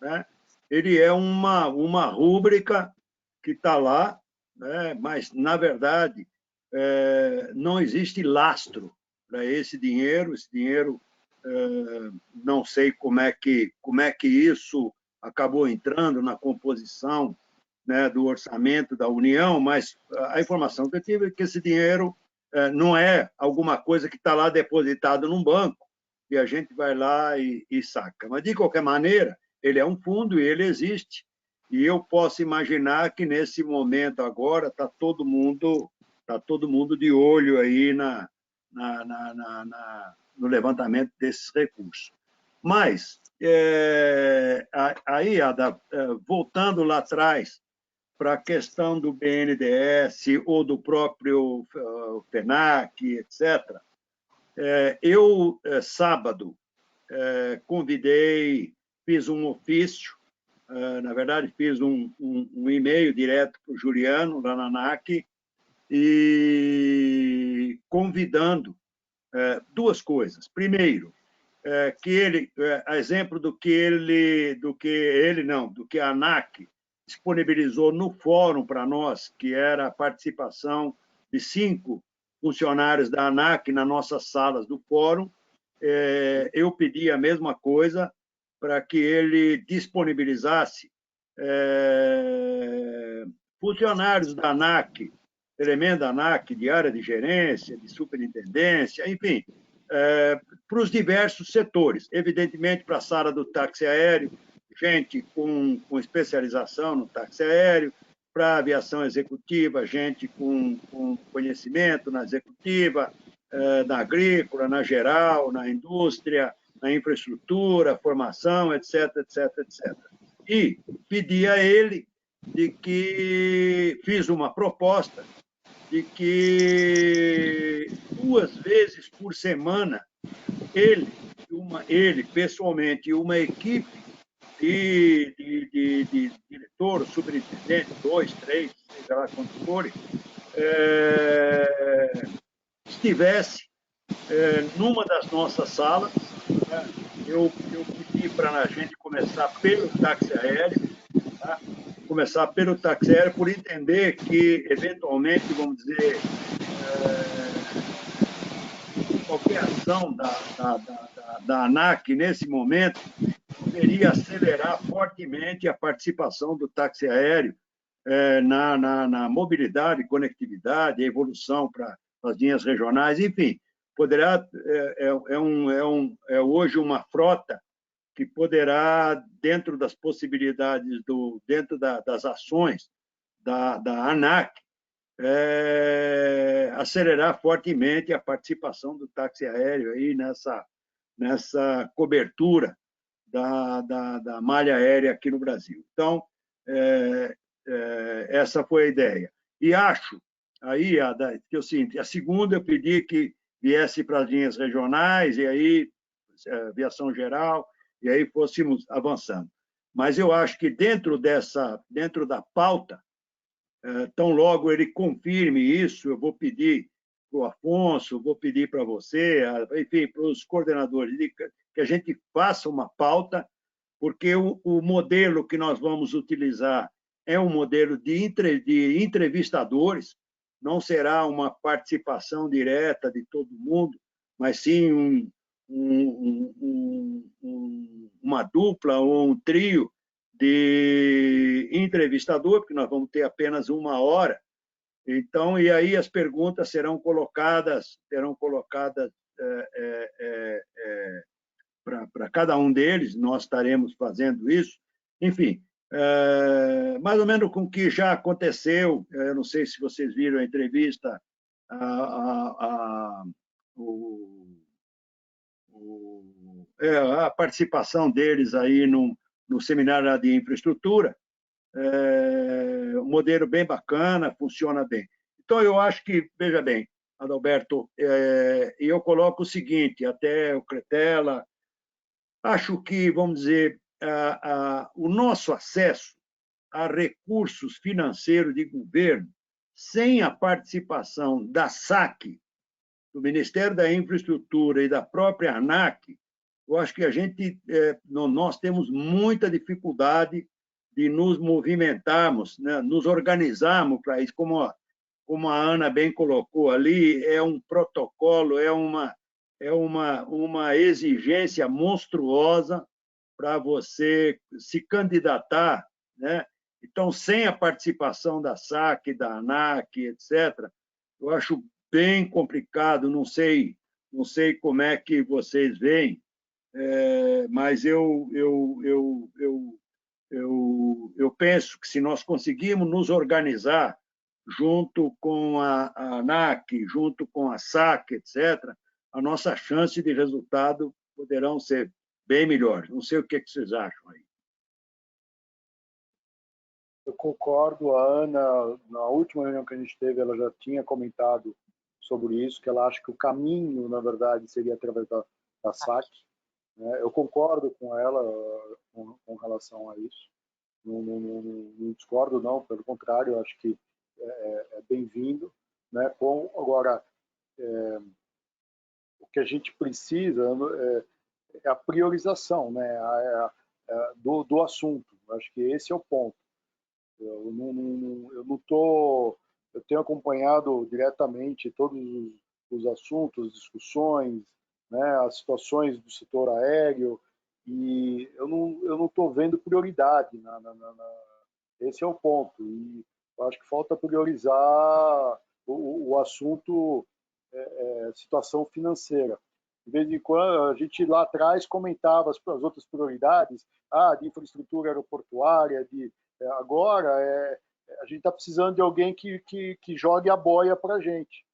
né? Ele é uma rúbrica que está lá, né? Mas, na verdade, não existe lastro para esse dinheiro. Esse dinheiro, não sei como é que isso acabou entrando na composição, né, do orçamento da União, mas a informação que eu tive é que esse dinheiro não é alguma coisa que está lá depositado num banco e a gente vai lá e saca. Mas, de qualquer maneira, ele é um fundo e ele existe. E eu posso imaginar que, nesse momento agora, está todo mundo de olho aí no levantamento desses recursos. Mas, aí, Ada, voltando lá atrás para a questão do BNDES ou do próprio FENAC, etc., eu, sábado, fiz um ofício, na verdade, fiz um e-mail direto para o Juliano, lá na ANAC, e convidando duas coisas. Primeiro, que ele, a exemplo do que a ANAC disponibilizou no fórum para nós, que era a participação de 5 funcionários da ANAC nas nossas salas do fórum, eu pedi a mesma coisa para que ele disponibilizasse funcionários da ANAC, elementos da ANAC, de área de gerência, de superintendência, enfim, para os diversos setores. Evidentemente, para a sala do táxi aéreo, gente com especialização no táxi aéreo, para a aviação executiva, gente com conhecimento na executiva, na agrícola, na geral, na indústria, na infraestrutura, formação, etc., etc., etc. E pedi a ele de que fiz uma proposta de que 2 vezes por semana ele pessoalmente, e uma equipe de diretor, superintendente, 2, 3, seja lá quantos forem, estivesse numa das nossas salas. Eu pedi para a gente começar pelo táxi aéreo, tá? Começar pelo táxi aéreo, por entender que, eventualmente, vamos dizer, qualquer ação da ANAC, nesse momento, poderia acelerar fortemente a participação do táxi aéreo na mobilidade, conectividade, evolução para as linhas regionais, enfim, poderá hoje uma frota que poderá, dentro das possibilidades, dentro das ações da ANAC, acelerar fortemente a participação do táxi aéreo aí nessa cobertura da malha aérea aqui no Brasil. Então, essa foi a ideia. E acho, aí, que eu sinto, a segunda eu pedi que viesse para as linhas regionais, e aí, aviação geral, e aí fôssemos avançando. Mas eu acho que dentro da pauta, tão logo ele confirme isso, eu vou pedir para o Afonso, vou pedir para você, enfim, para os coordenadores, que a gente faça uma pauta, porque o modelo que nós vamos utilizar é um modelo de entrevistadores, não será uma participação direta de todo mundo, mas sim uma dupla ou um trio de entrevistador, porque nós vamos ter apenas 1 hora. Então, e aí as perguntas serão colocadas para cada um deles, nós estaremos fazendo isso. Enfim, mais ou menos com o que já aconteceu, eu não sei se vocês viram a entrevista, a participação deles aí no seminário de infraestrutura, um modelo bem bacana, funciona bem. Então, eu acho que, veja bem, Adalberto, eu coloco o seguinte, até o Cretella, acho que, vamos dizer, o nosso acesso a recursos financeiros de governo, sem a participação da SAC, do Ministério da Infraestrutura e da própria ANAC, eu acho que nós temos muita dificuldade de nos movimentarmos, né, nos organizarmos para isso, como a Ana bem colocou ali, é um protocolo, é uma exigência monstruosa para você se candidatar, né? Então, sem a participação da SAC, da ANAC, etc., eu acho bem complicado, não sei como é que vocês veem, mas eu penso que se nós conseguirmos nos organizar junto com a ANAC, junto com a SAC, etc., a nossa chance de resultado poderão ser bem melhores. Não sei o que vocês acham aí.
Eu concordo. A Ana, na última reunião que a gente teve, ela já tinha comentado sobre isso, que ela acha que o caminho, na verdade, seria através da SAC. Eu concordo com ela com relação a isso. Não discordo, não. Pelo contrário, eu acho que é bem-vindo. Né? Agora, o que a gente precisa é a priorização, né? do assunto. Acho que esse é o ponto. Eu tenho acompanhado diretamente todos os assuntos, discussões, né, as situações do setor aéreo, e eu não estou vendo prioridade. Esse é o ponto. E eu acho que falta priorizar o assunto situação financeira. De vez em quando, a gente lá atrás comentava as outras prioridades, de infraestrutura aeroportuária, agora a gente está precisando de alguém que jogue a boia para a gente.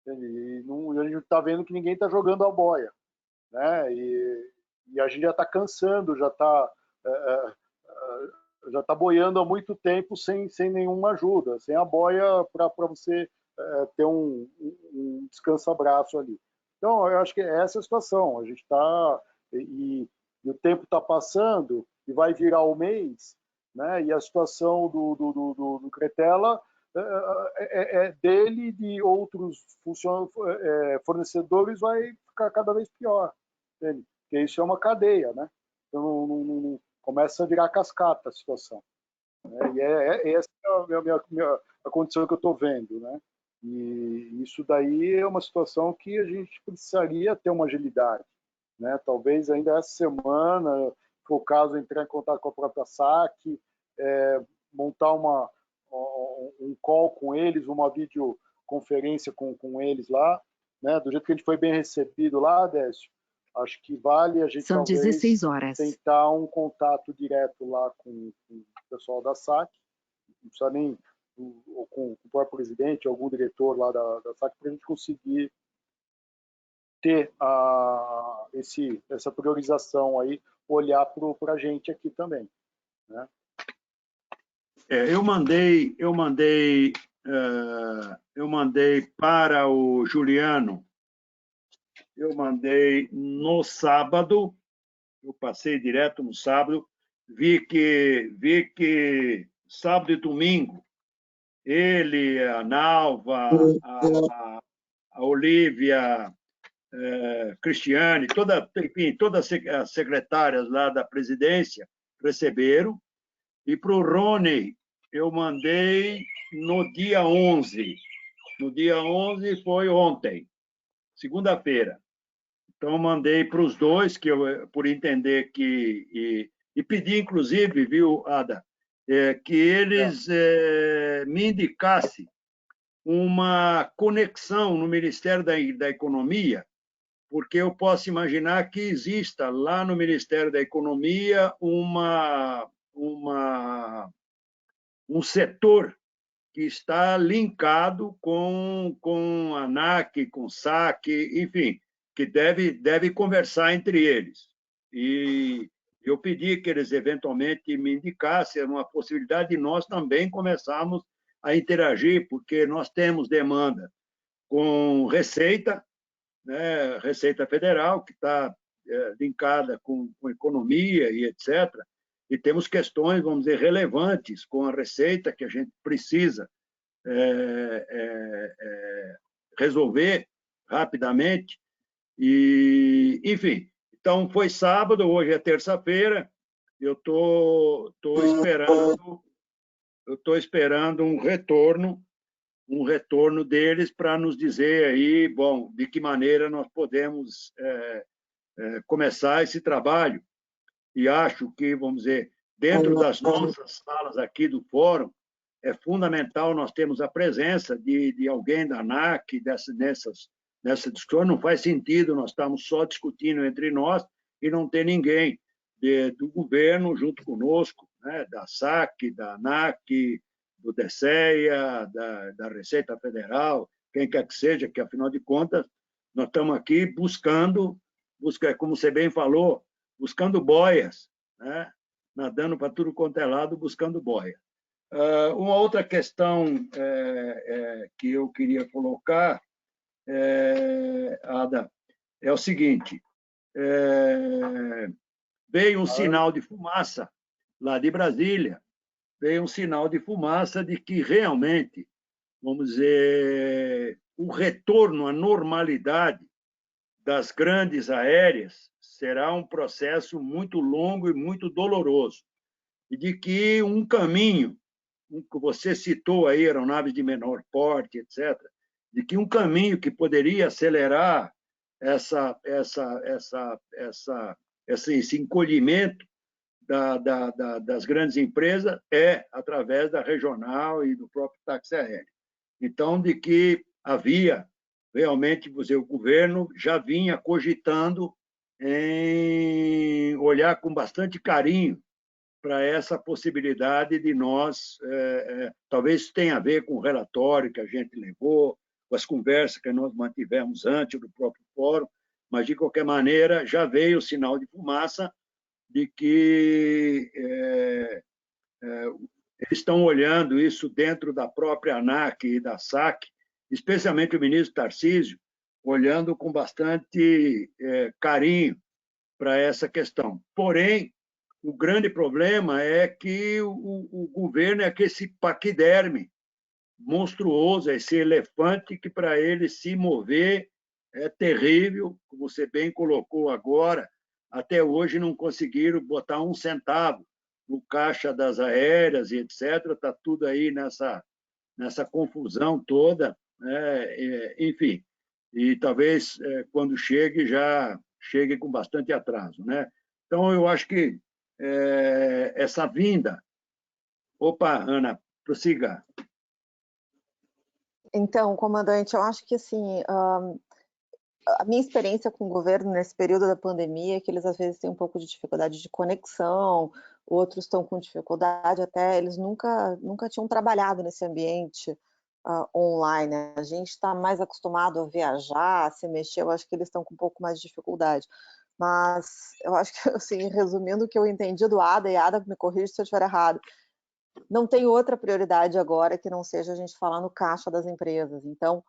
E a gente está vendo que ninguém está jogando a boia. Né? E a gente já está cansando, já está boiando há muito tempo sem nenhuma ajuda, sem a boia para você ter um descansa-braço ali. Então, eu acho que essa é a situação. A gente está... E o tempo está passando e vai virar o mês, né? E a situação do Cretela dele e de outros fornecedores vai ficar cada vez pior. Entende? Porque isso é uma cadeia, né? Então, não começa a virar cascata a situação. Né? E essa é a condição que eu estou vendo, né? E isso daí é uma situação que a gente precisaria ter uma agilidade, né? Talvez ainda essa semana, se for o caso, entrar em contato com a própria SAC, montar um call com eles, uma videoconferência com eles lá, né? Do jeito que a gente foi bem recebido lá, Décio, acho que vale a gente
São 16 horas.
Tentar um contato direto lá com o pessoal da SAC, não precisa nem com o próprio presidente, algum diretor lá da SAC, para a gente conseguir ter essa priorização aí, olhar para a gente aqui também. Né?
Eu mandei para o Juliano, eu mandei no sábado, eu passei direto no sábado, vi que sábado e domingo, ele, a Nalva, a Olívia, Cristiane, todas as secretárias lá da presidência receberam, e para o Rony eu mandei no dia 11. No dia 11 foi ontem, segunda-feira. Então, mandei para os dois, por entender que... E pedi, inclusive, viu, Ada, que eles me indicassem uma conexão no Ministério da Economia, porque eu posso imaginar que exista lá no Ministério da Economia um setor que está linkado com a ANAC, com o SAC, enfim, que deve conversar entre eles. E eu pedi que eles eventualmente me indicassem uma possibilidade de nós também começarmos a interagir, porque nós temos demanda com Receita, né, Receita Federal, que está linkada com economia e etc., e temos questões, vamos dizer, relevantes com a Receita que a gente precisa resolver, rapidamente. E, enfim, então foi sábado, hoje é terça-feira, eu estou esperando um retorno deles para nos dizer aí, bom, de que maneira nós podemos começar esse trabalho. E acho que, vamos dizer, dentro das nossas salas aqui do fórum, é fundamental nós termos a presença de alguém da ANAC nessa discussão. Não faz sentido nós estarmos só discutindo entre nós e não ter ninguém do governo junto conosco, né, da SAC, da ANAC, do DSEA, da Receita Federal, quem quer que seja, que, afinal de contas, nós estamos aqui buscando, como você bem falou, buscando boias, né, nadando para tudo quanto é lado, buscando boia. Uma outra questão que eu queria colocar, Ada, é o seguinte: veio um sinal de fumaça lá de Brasília, veio um sinal de fumaça de que realmente, vamos dizer, o retorno à normalidade das grandes aéreas será um processo muito longo e muito doloroso, e de que um caminho, que você citou aí, aeronaves de menor porte, etc., de que um caminho que poderia acelerar esse encolhimento das grandes empresas é através da regional e do próprio táxi aéreo. Então, de que havia realmente, o governo já vinha cogitando em olhar com bastante carinho para essa possibilidade de nós, talvez tenha a ver com o relatório que a gente levou, com as conversas que nós mantivemos antes do próprio fórum, mas, de qualquer maneira, já veio o sinal de fumaça de que eles estão olhando isso dentro da própria ANAC e da SAC, especialmente o ministro Tarcísio, olhando com bastante carinho para essa questão. Porém, o grande problema é que o governo é esse paquiderme monstruoso, esse elefante que, para ele se mover, é terrível, como você bem colocou agora. Até hoje não conseguiram botar um centavo no caixa das aéreas e etc. Está tudo aí nessa confusão toda, né? Enfim, e talvez quando chegue, já chegue com bastante atraso, né? Então, eu acho que essa vinda... Opa, Ana, prossiga.
Então, comandante, eu acho que assim, a minha experiência com o governo nesse período da pandemia é que eles às vezes têm um pouco de dificuldade de conexão, outros estão com dificuldade, até eles nunca tinham trabalhado nesse ambiente online. A gente está mais acostumado a viajar, a se mexer, eu acho que eles estão com um pouco mais de dificuldade. Mas eu acho que, assim, resumindo o que eu entendi do Ada, e Ada me corrige se eu estiver errado, não tem outra prioridade agora que não seja a gente falar no caixa das empresas. Então,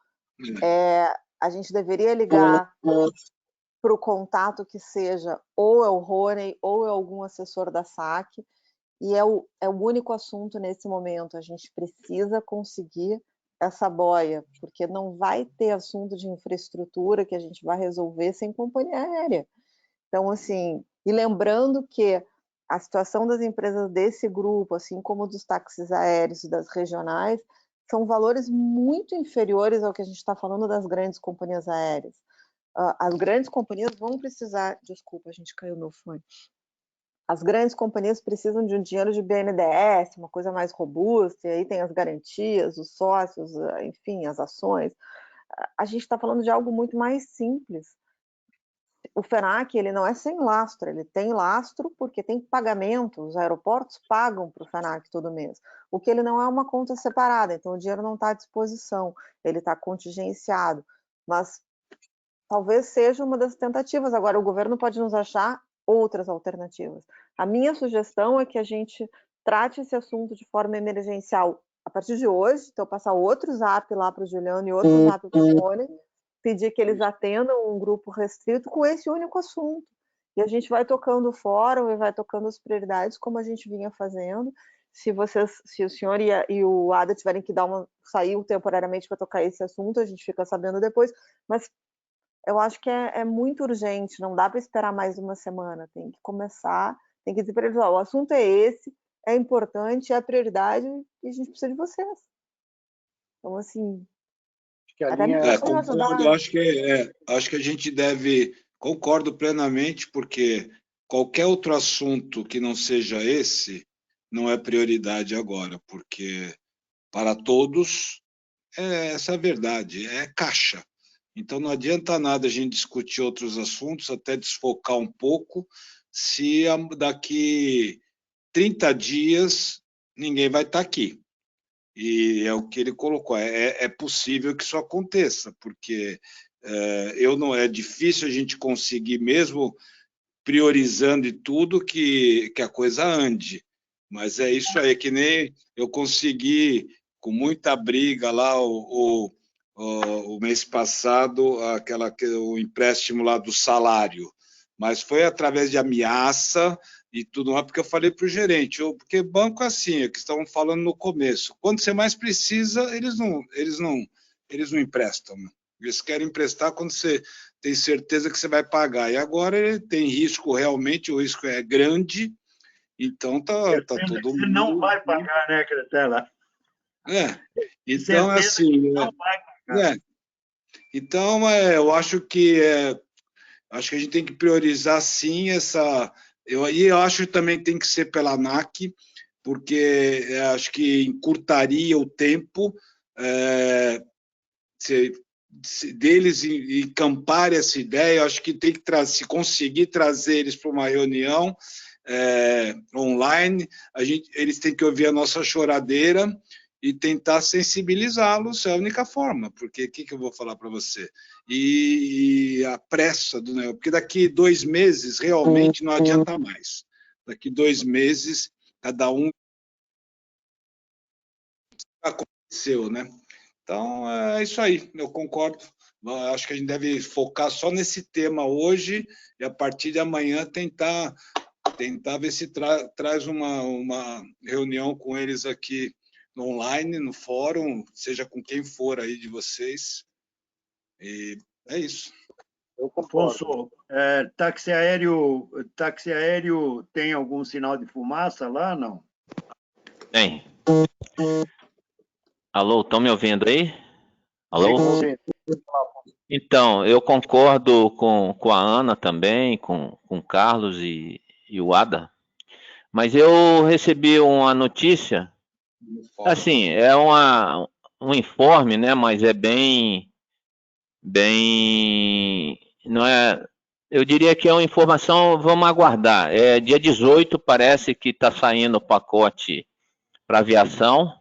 a gente deveria ligar para o contato que seja ou é o Rony ou é algum assessor da SAC, e é o único assunto nesse momento. A gente precisa conseguir essa boia, porque não vai ter assunto de infraestrutura que a gente vai resolver sem companhia aérea. Então, assim, e lembrando que a situação das empresas desse grupo, assim como dos táxis aéreos e das regionais, são valores muito inferiores ao que a gente está falando das grandes companhias aéreas. As grandes companhias vão precisar... Desculpa, a gente caiu meu fone. As grandes companhias precisam de um dinheiro de BNDES, uma coisa mais robusta, e aí tem as garantias, os sócios, enfim, as ações. A gente está falando de algo muito mais simples. O FENAC, ele não é sem lastro, ele tem lastro porque tem pagamento, os aeroportos pagam para o FENAC todo mês. O que ele não é uma conta separada, então o dinheiro não está à disposição, ele está contingenciado. Mas talvez seja uma das tentativas. Agora, o governo pode nos achar outras alternativas. A minha sugestão é que a gente trate esse assunto de forma emergencial a partir de hoje. Então, passar outro zap lá para o Juliano e outro zap para o Rony, pedir que eles atendam um grupo restrito com esse único assunto. E a gente vai tocando o fórum e vai tocando as prioridades como a gente vinha fazendo. se o senhor e o Ada tiverem que sair temporariamente para tocar esse assunto, a gente fica sabendo depois, mas eu acho que é muito urgente, não dá para esperar mais uma semana, tem que começar, tem que dizer para eles, o assunto é esse, é importante, é a prioridade e a gente precisa de vocês. Então, assim, até me
concordo, acho que a gente deve, concordo plenamente, porque qualquer outro assunto que não seja esse não é prioridade agora, porque para todos essa é a verdade, é caixa. Então não adianta nada a gente discutir outros assuntos, até desfocar um pouco, se daqui 30 dias ninguém vai estar aqui. E é o que ele colocou, é possível que isso aconteça, porque é difícil a gente conseguir, mesmo priorizando e tudo, que a coisa ande. Mas é isso aí, que nem eu consegui, com muita briga lá, o mês passado, o empréstimo lá do salário. Mas foi através de ameaça e tudo mais, porque eu falei para o gerente, porque banco é assim, é que estavam falando no começo, quando você mais precisa, eles não emprestam. Eles querem emprestar quando você tem certeza que você vai pagar. E agora ele tem risco, realmente, o risco é grande, então tá todo mundo...
Você não vai pagar, né, Cretela?
Então é assim...
Não vai pagar.
Então, eu acho que a gente tem que priorizar, sim, eu acho que também tem que ser pela ANAC, porque acho que encurtaria o tempo deles encampar essa ideia. Eu acho que tem que se conseguir trazer eles para uma reunião online, eles têm que ouvir a nossa choradeira e tentar sensibilizá-los, é a única forma, porque o que eu vou falar para você? E a pressa do negócio, porque daqui 2 meses realmente não adianta mais. Daqui 2 meses, cada um aconteceu, né? Então, é isso aí, eu concordo. Acho que a gente deve focar só nesse tema hoje e, a partir de amanhã, tentar ver se traz uma reunião com eles aqui no online, no fórum, seja com quem for aí de vocês. E é isso.
Afonso, táxi aéreo tem algum sinal de fumaça lá, não?
Tem. Alô, estão me ouvindo aí? Alô? Então, eu concordo com a Ana também, com o Carlos e o Ada, mas eu recebi uma notícia, assim, é um informe, né, mas é bem, não é, eu diria que é uma informação, vamos aguardar, dia 18 parece que está saindo o pacote para aviação.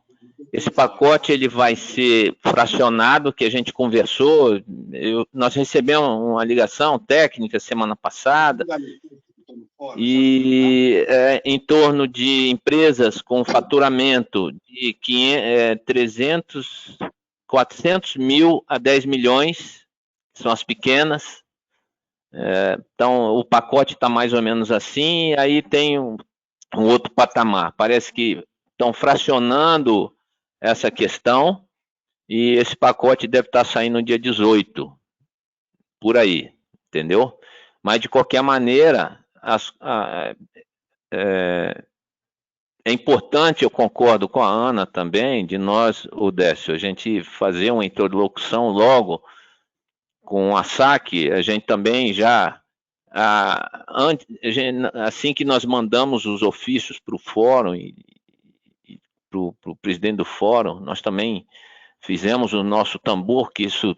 Esse pacote ele vai ser fracionado, que a gente conversou, nós recebemos uma ligação técnica semana passada, e em torno de empresas com faturamento de 400 mil a 10 milhões, são as pequenas. Então, o pacote está mais ou menos assim, aí tem um outro patamar. Parece que estão fracionando essa questão, e esse pacote deve estar saindo no dia 18, por aí, entendeu? Mas, de qualquer maneira, é importante, eu concordo com a Ana também, de nós, o Décio, a gente fazer uma interlocução logo com a SAC, a gente também já, assim que nós mandamos os ofícios para o fórum e para o presidente do fórum, nós também fizemos o nosso tambor, que isso,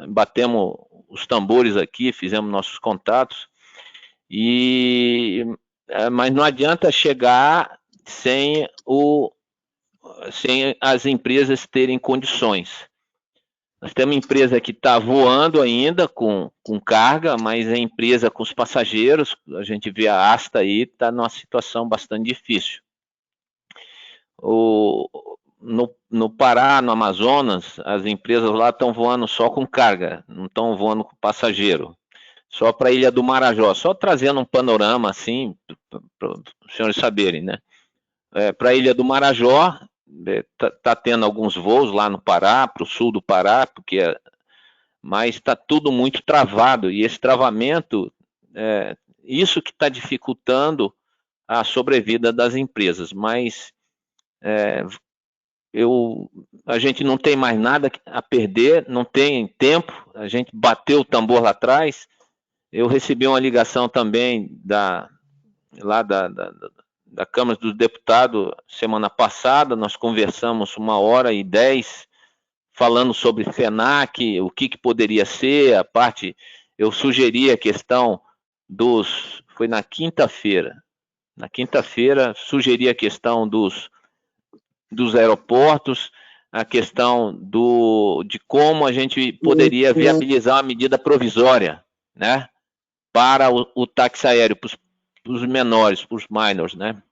batemos os tambores aqui, fizemos nossos contatos, mas não adianta chegar sem as empresas terem condições. Nós temos uma empresa que está voando ainda com carga, mas a empresa com os passageiros, a gente vê a Asta aí, está numa situação bastante difícil. No Pará, no Amazonas, as empresas lá estão voando só com carga, não estão voando com passageiro. Só para a Ilha do Marajó, só trazendo um panorama assim, para os senhores saberem, né? para a Ilha do Marajó. Está tendo alguns voos lá no Pará, para o sul do Pará, mas está tudo muito travado, e esse travamento, isso que está dificultando a sobrevida das empresas. Mas a gente não tem mais nada a perder, não tem tempo, a gente bateu o tambor lá atrás. Eu recebi uma ligação também da Câmara dos Deputados semana passada. Nós conversamos 1h10 falando sobre FENAC, o que poderia ser, a parte, eu sugeri a questão foi na quinta-feira, sugeri a questão dos aeroportos, a questão de como a gente poderia viabilizar uma medida provisória, né, para o táxi aéreo, para os menores, para os minors, né?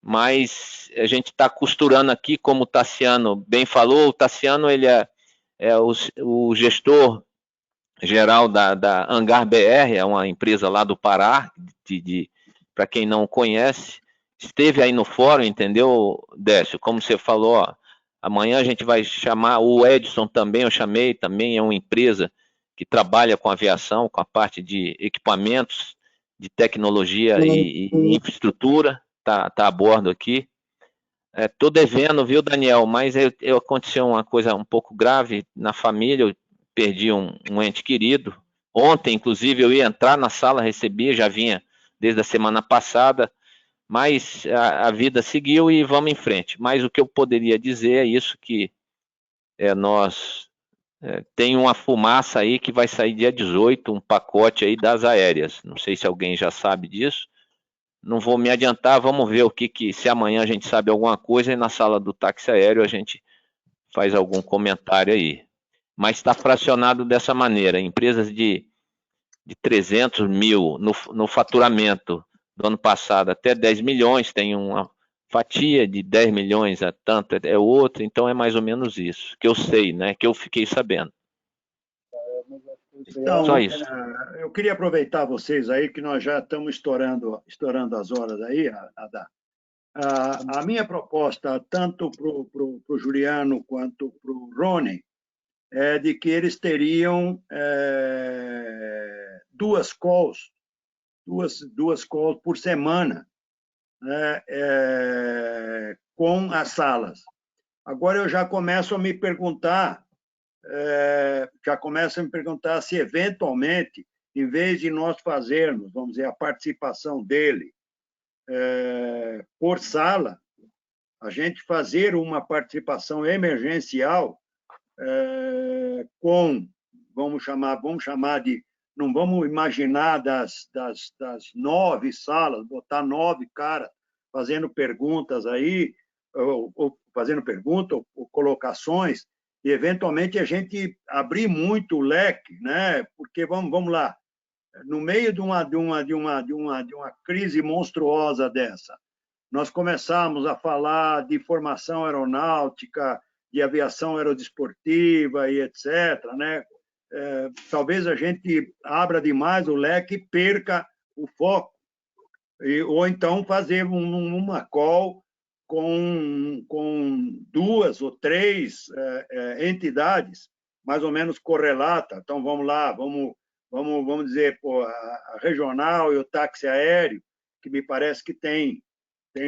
Mas a gente está costurando aqui, como o Tassiano bem falou. O Tassiano, ele é o gestor geral da Hangar BR, é uma empresa lá do Pará, para quem não conhece, esteve aí no fórum, entendeu, Décio? Como você falou, ó, amanhã a gente vai chamar o Edson também, eu chamei, também é uma empresa que trabalha com aviação, com a parte de equipamentos, de tecnologia e infraestrutura. Tá a bordo aqui. Tô devendo, viu, Daniel? Mas aconteceu uma coisa um pouco grave na família. Eu perdi um ente querido. Ontem, inclusive, eu ia entrar na sala, receber, já vinha desde a semana passada, mas a vida seguiu e vamos em frente. Mas o que eu poderia dizer é isso, que tem uma fumaça aí que vai sair dia 18, um pacote aí das aéreas. Não sei se alguém já sabe disso. Não vou me adiantar, vamos ver se amanhã a gente sabe alguma coisa, e na sala do táxi aéreo a gente faz algum comentário aí. Mas está fracionado dessa maneira. Empresas de 300 mil no faturamento do ano passado, até 10 milhões, tem uma fatia de 10 milhões a tanto, é outra. Então é mais ou menos isso, que eu sei, né, que eu fiquei sabendo.
Então, só isso. Eu queria aproveitar vocês aí, que nós já estamos estourando as horas aí, Adá. A minha proposta, tanto para o Juliano quanto para o Rony, é de que eles teriam duas calls por semana, né, com as salas. Agora eu já começo a me perguntar, se eventualmente, em vez de nós fazermos, vamos dizer, a participação dele por sala, a gente fazer uma participação emergencial vamos chamar de, não vamos imaginar das 9 salas, botar 9 caras fazendo perguntas aí, ou colocações, e eventualmente a gente abrir muito o leque, né? Porque vamos lá, no meio de uma crise monstruosa dessa, nós começamos a falar de formação aeronáutica, de aviação aerodesportiva e etc., né? Talvez a gente abra demais o leque e perca o foco. Ou então fazer uma call com 2 ou 3 entidades mais ou menos correlatas. Então, vamos lá, vamos dizer, a regional e o táxi aéreo, que me parece que tem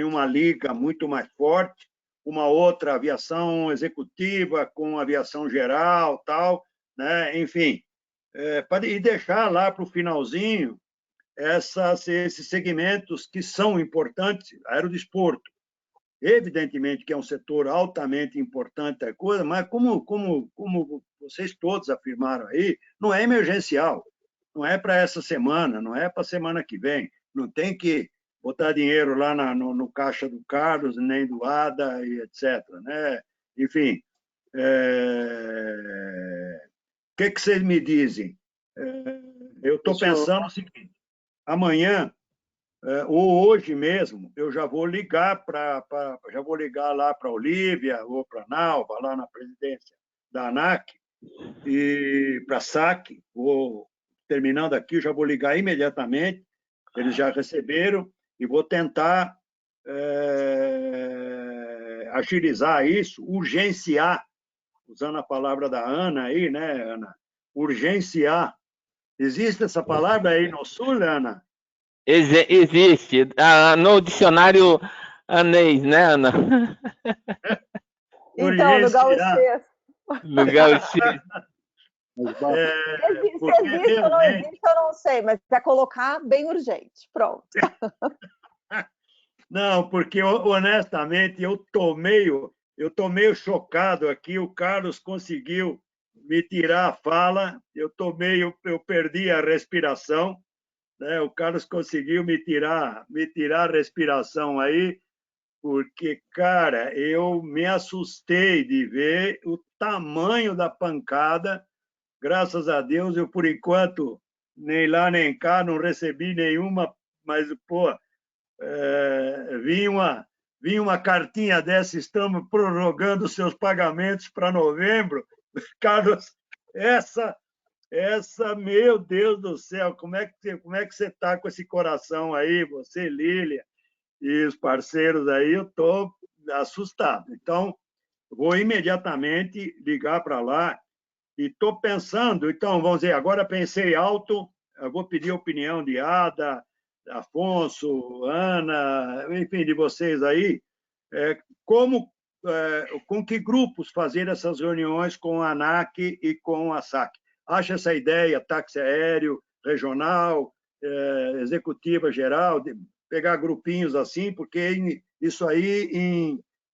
uma liga muito mais forte, uma outra aviação executiva com aviação geral, tal, né? Enfim, e deixar lá para o finalzinho esses segmentos que são importantes. Aerodesporto, evidentemente que é um setor altamente importante, mas como vocês todos afirmaram aí, não é emergencial, não é para essa semana, não é para a semana que vem, não tem que botar dinheiro lá no caixa do Carlos, nem do ADA, e etc., né? Enfim, o que vocês me dizem? Eu estou pensando o seguinte: amanhã ou hoje mesmo eu já vou ligar lá para a Olívia ou para a Nalva, lá na presidência da ANAC, e para a SAC. Terminando aqui, eu já vou ligar imediatamente, eles já receberam, e vou tentar agilizar isso, urgenciar, usando a palavra da Ana aí, né, Ana? Urgenciar. Existe essa palavra aí no Sul, Ana?
Existe. No dicionário anês, né, Ana?
Então, no gauchês.
No gauchês.
Se existe ou não existe, eu não sei, mas é colocar bem urgente. Pronto.
Não, porque, honestamente, eu tô meio chocado aqui. O Carlos conseguiu me tirar a fala, eu perdi a respiração, né? O Carlos conseguiu me tirar a respiração aí, porque, cara, eu me assustei de ver o tamanho da pancada. Graças a Deus, eu, por enquanto, nem lá nem cá, não recebi nenhuma, mas, pô, vinha uma cartinha dessa, estamos prorrogando seus pagamentos para novembro. Carlos, essa, meu Deus do céu, como é que você está com esse coração aí, você, Lília, e os parceiros aí? Eu estou assustado. Então, vou imediatamente ligar para lá e estou pensando, então, vamos dizer, agora pensei alto, eu vou pedir a opinião de Ada, Afonso, Ana, enfim, de vocês aí, com que grupos fazer essas reuniões com a ANAC e com a SAC? Acha essa ideia, táxi aéreo, regional, executiva geral, de pegar grupinhos assim, porque isso aí,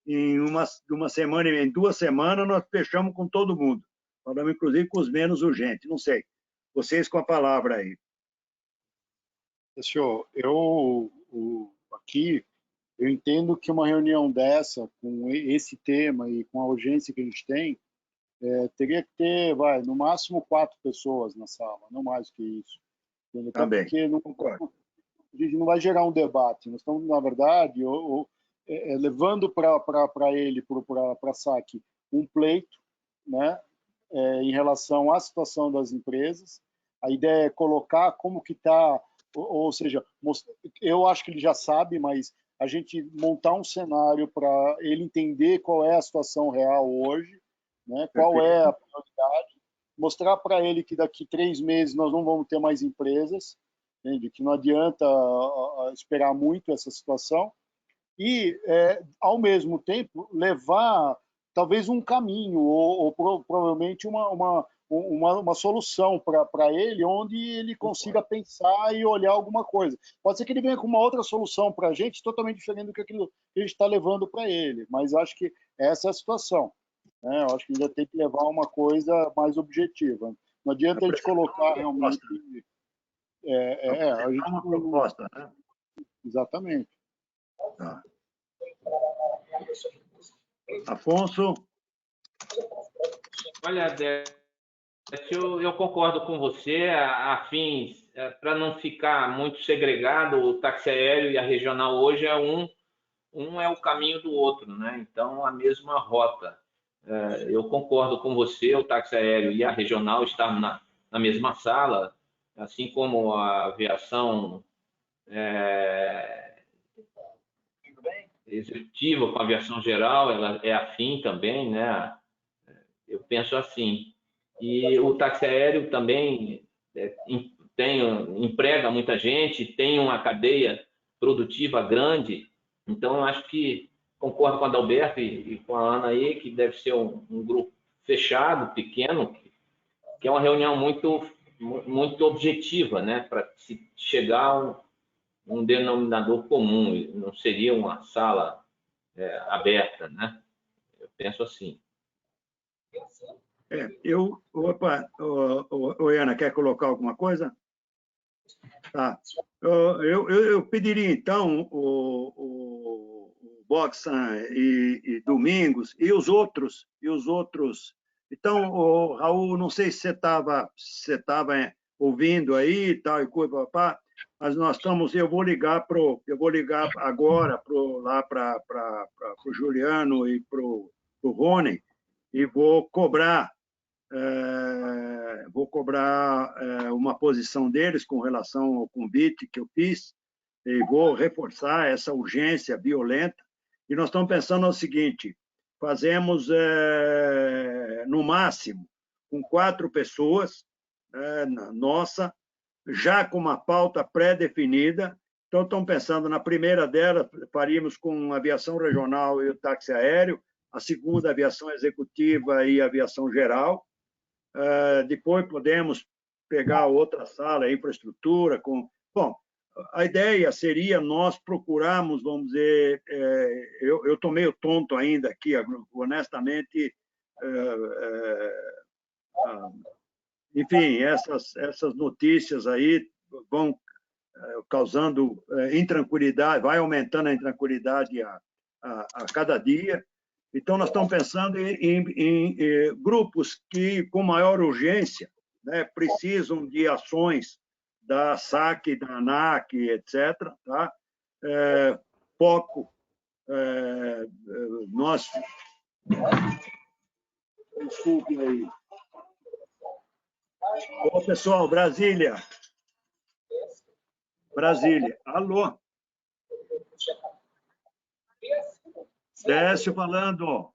em uma semana, em 2 semanas, nós fechamos com todo mundo. Falamos, inclusive, com os menos urgentes, não sei. Vocês com a palavra aí.
Senhor, aqui, eu entendo que uma reunião dessa, com esse tema e com a urgência que a gente tem, teria que ter, no máximo 4 pessoas na sala, não mais que isso.
Também,
porque
concordo.
A gente não vai gerar um debate. Nós estamos, na verdade, levando para ele, para a SAC, um pleito, né, em relação à situação das empresas. A ideia é colocar como que está, ou seja, eu acho que ele já sabe, mas a gente montar um cenário para ele entender qual é a situação real hoje, né, qual é a prioridade, mostrar para ele que daqui 3 meses nós não vamos ter mais empresas, entende? Que não adianta esperar muito essa situação, e, ao mesmo tempo, levar talvez um caminho, ou provavelmente uma solução para ele, onde ele consiga pensar e olhar alguma coisa. Pode ser que ele venha com uma outra solução para a gente, totalmente diferente do que aquilo que a gente está levando para ele, mas acho que essa é a situação. Né? Eu acho que ainda tem que levar uma coisa mais objetiva. Não adianta a gente colocar realmente... a gente...
uma proposta, né?
Exatamente.
Tá. Afonso?
Olha, eu concordo com você, afins, para não ficar muito segregado, o táxi aéreo e a regional hoje um é o caminho do outro, né? Então, a mesma rota. Eu concordo com você, o táxi aéreo e a regional estão na mesma sala, assim como a aviação executiva com a aviação geral, ela é afim também, né? Eu penso assim. E o táxi aéreo também emprega muita gente, tem uma cadeia produtiva grande. Então, eu acho que concordo com a Adalberto e com a Ana aí, que deve ser um grupo fechado, pequeno, que é uma reunião muito objetiva, né? Para se chegar a um denominador comum, não seria uma sala aberta, né? Eu penso assim.
Ana, quer colocar alguma coisa? Tá. Eu pediria, então, o Boxan e Domingos e os outros. Então, Raul, não sei se você estava ouvindo aí, tal e coisa, papá, mas eu vou ligar agora para o Juliano e para o Rony e vou cobrar uma posição deles com relação ao convite que eu fiz, e vou reforçar essa urgência violenta, e nós estamos pensando no seguinte, fazemos, no máximo, com 4 pessoas, nossa, já com uma pauta pré-definida. Então, estamos pensando na primeira delas, faríamos com aviação regional e o táxi aéreo, a segunda, aviação executiva e aviação geral. Depois, podemos pegar outra sala, infraestrutura. Bom, a ideia seria nós procurarmos, vamos dizer, eu estou meio tonto ainda aqui, honestamente, enfim, essas notícias aí vão causando intranquilidade, vai aumentando a intranquilidade a cada dia. Então, nós estamos pensando em grupos que, com maior urgência, né, precisam de ações da SAC, da ANAC, etc. Tá? Foco, nós... Desculpe aí. Ô, pessoal, Brasília. Brasília. Alô? Décio falando.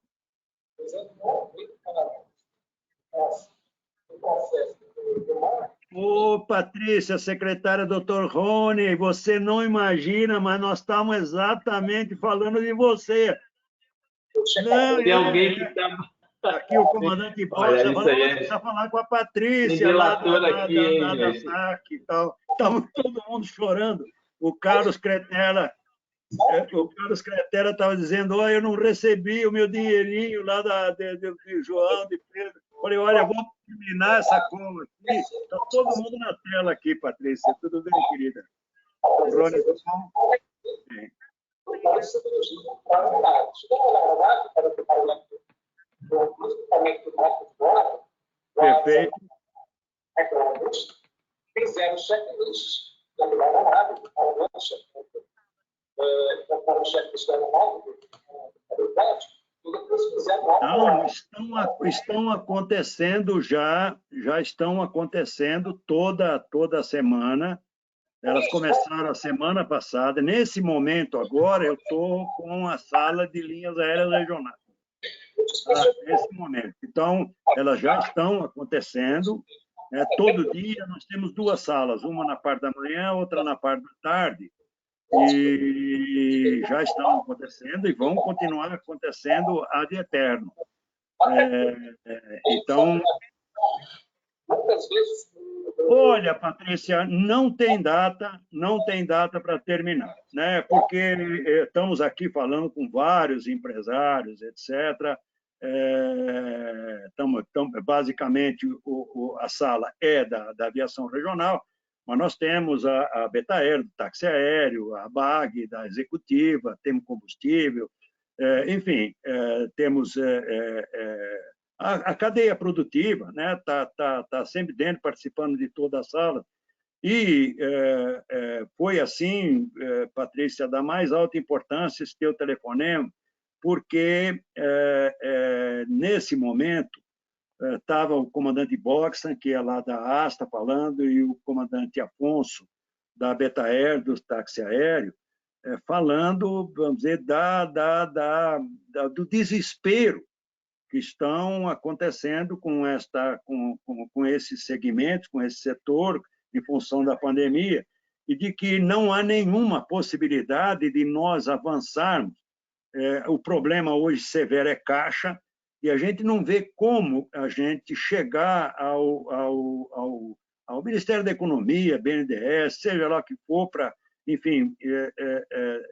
Ô, Patrícia, secretária doutor Rony, você não imagina, mas nós estamos exatamente falando de você. Não,
tem alguém que está...
Aqui o comandante Bosa está falando com a Patrícia, lá da SAC e tal. Estamos todo mundo chorando. O Carlos Cretera estava dizendo, eu não recebi o meu dinheirinho lá de João, de Pedro. Falei, olha, vou terminar essa cola aqui. Está todo mundo na tela aqui, Patrícia. Tudo bem, querida? Rony, tudo bom? Sim. Perfeito.
Fizeram checklist
Não, estão acontecendo já estão acontecendo toda semana. Elas começaram a semana passada. Nesse momento, agora, eu estou com a sala de linhas aéreas regionais. Nesse momento. Então, elas já estão acontecendo. Todo dia nós temos 2 salas, uma na parte da manhã, outra na parte da tarde. E já estão acontecendo e vão continuar acontecendo ad eterno. Então, olha, Patrícia, não tem data para terminar, né? Porque estamos aqui falando com vários empresários, etc. Basicamente, a sala é da aviação regional, mas nós temos a Betaer, do táxi aéreo, a BAG, da executiva, temos combustível, enfim, temos a cadeia produtiva, né? Tá sempre dentro, participando de toda a sala. E foi assim, Patrícia, da mais alta importância esse teu telefonema, porque nesse momento estava o comandante Boxan, que é lá da ASTA, falando, e o comandante Afonso, da Betaer, do táxi aéreo, falando, vamos dizer, do desespero que estão acontecendo com esses segmentos, com esse setor, em função da pandemia, e de que não há nenhuma possibilidade de nós avançarmos. O problema hoje severo é caixa, e a gente não vê como a gente chegar ao Ministério da Economia, BNDES, seja lá o que for, para, enfim,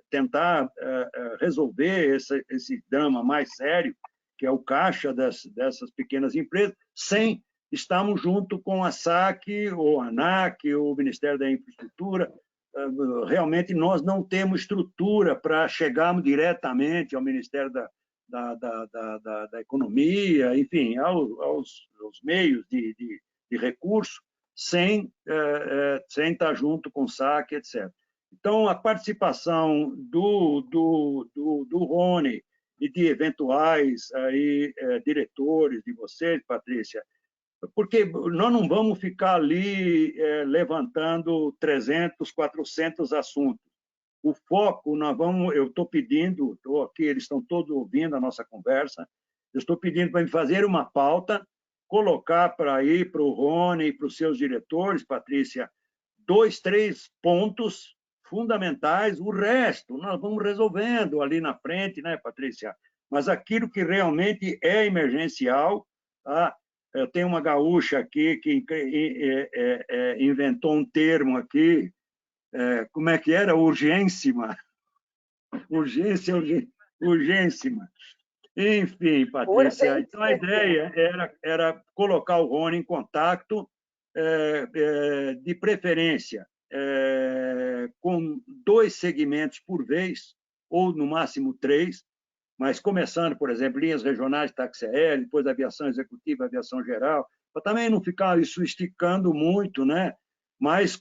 tentar resolver esse drama mais sério, que é o caixa dessas pequenas empresas, sem estarmos junto com a SAC, ou a ANAC, ou o Ministério da Infraestrutura. Realmente, nós não temos estrutura para chegarmos diretamente ao Ministério da Economia, enfim, aos meios de recurso, sem estar junto com o SAC, etc. Então, a participação do Rony e de eventuais aí, diretores de vocês, Patrícia, porque nós não vamos ficar ali levantando 300, 400 assuntos. o foco, eu estou pedindo, estou aqui, eles estão todos ouvindo a nossa conversa, eu estou pedindo para me fazer uma pauta, colocar para ir para o Rony e para os seus diretores, Patrícia, 2, 3 pontos fundamentais, o resto nós vamos resolvendo ali na frente, né, Patrícia? Mas aquilo que realmente é emergencial, tá? Eu tenho uma gaúcha aqui que inventou um termo aqui, como é que era? Urgência, urgência. Enfim, Patrícia, então a ideia era colocar o Rony em contato, de preferência, com 2 segmentos por vez, ou no máximo 3, mas começando, por exemplo, linhas regionais de táxi aéreo, depois aviação executiva, aviação geral, para também não ficar isso esticando muito, né? Mas,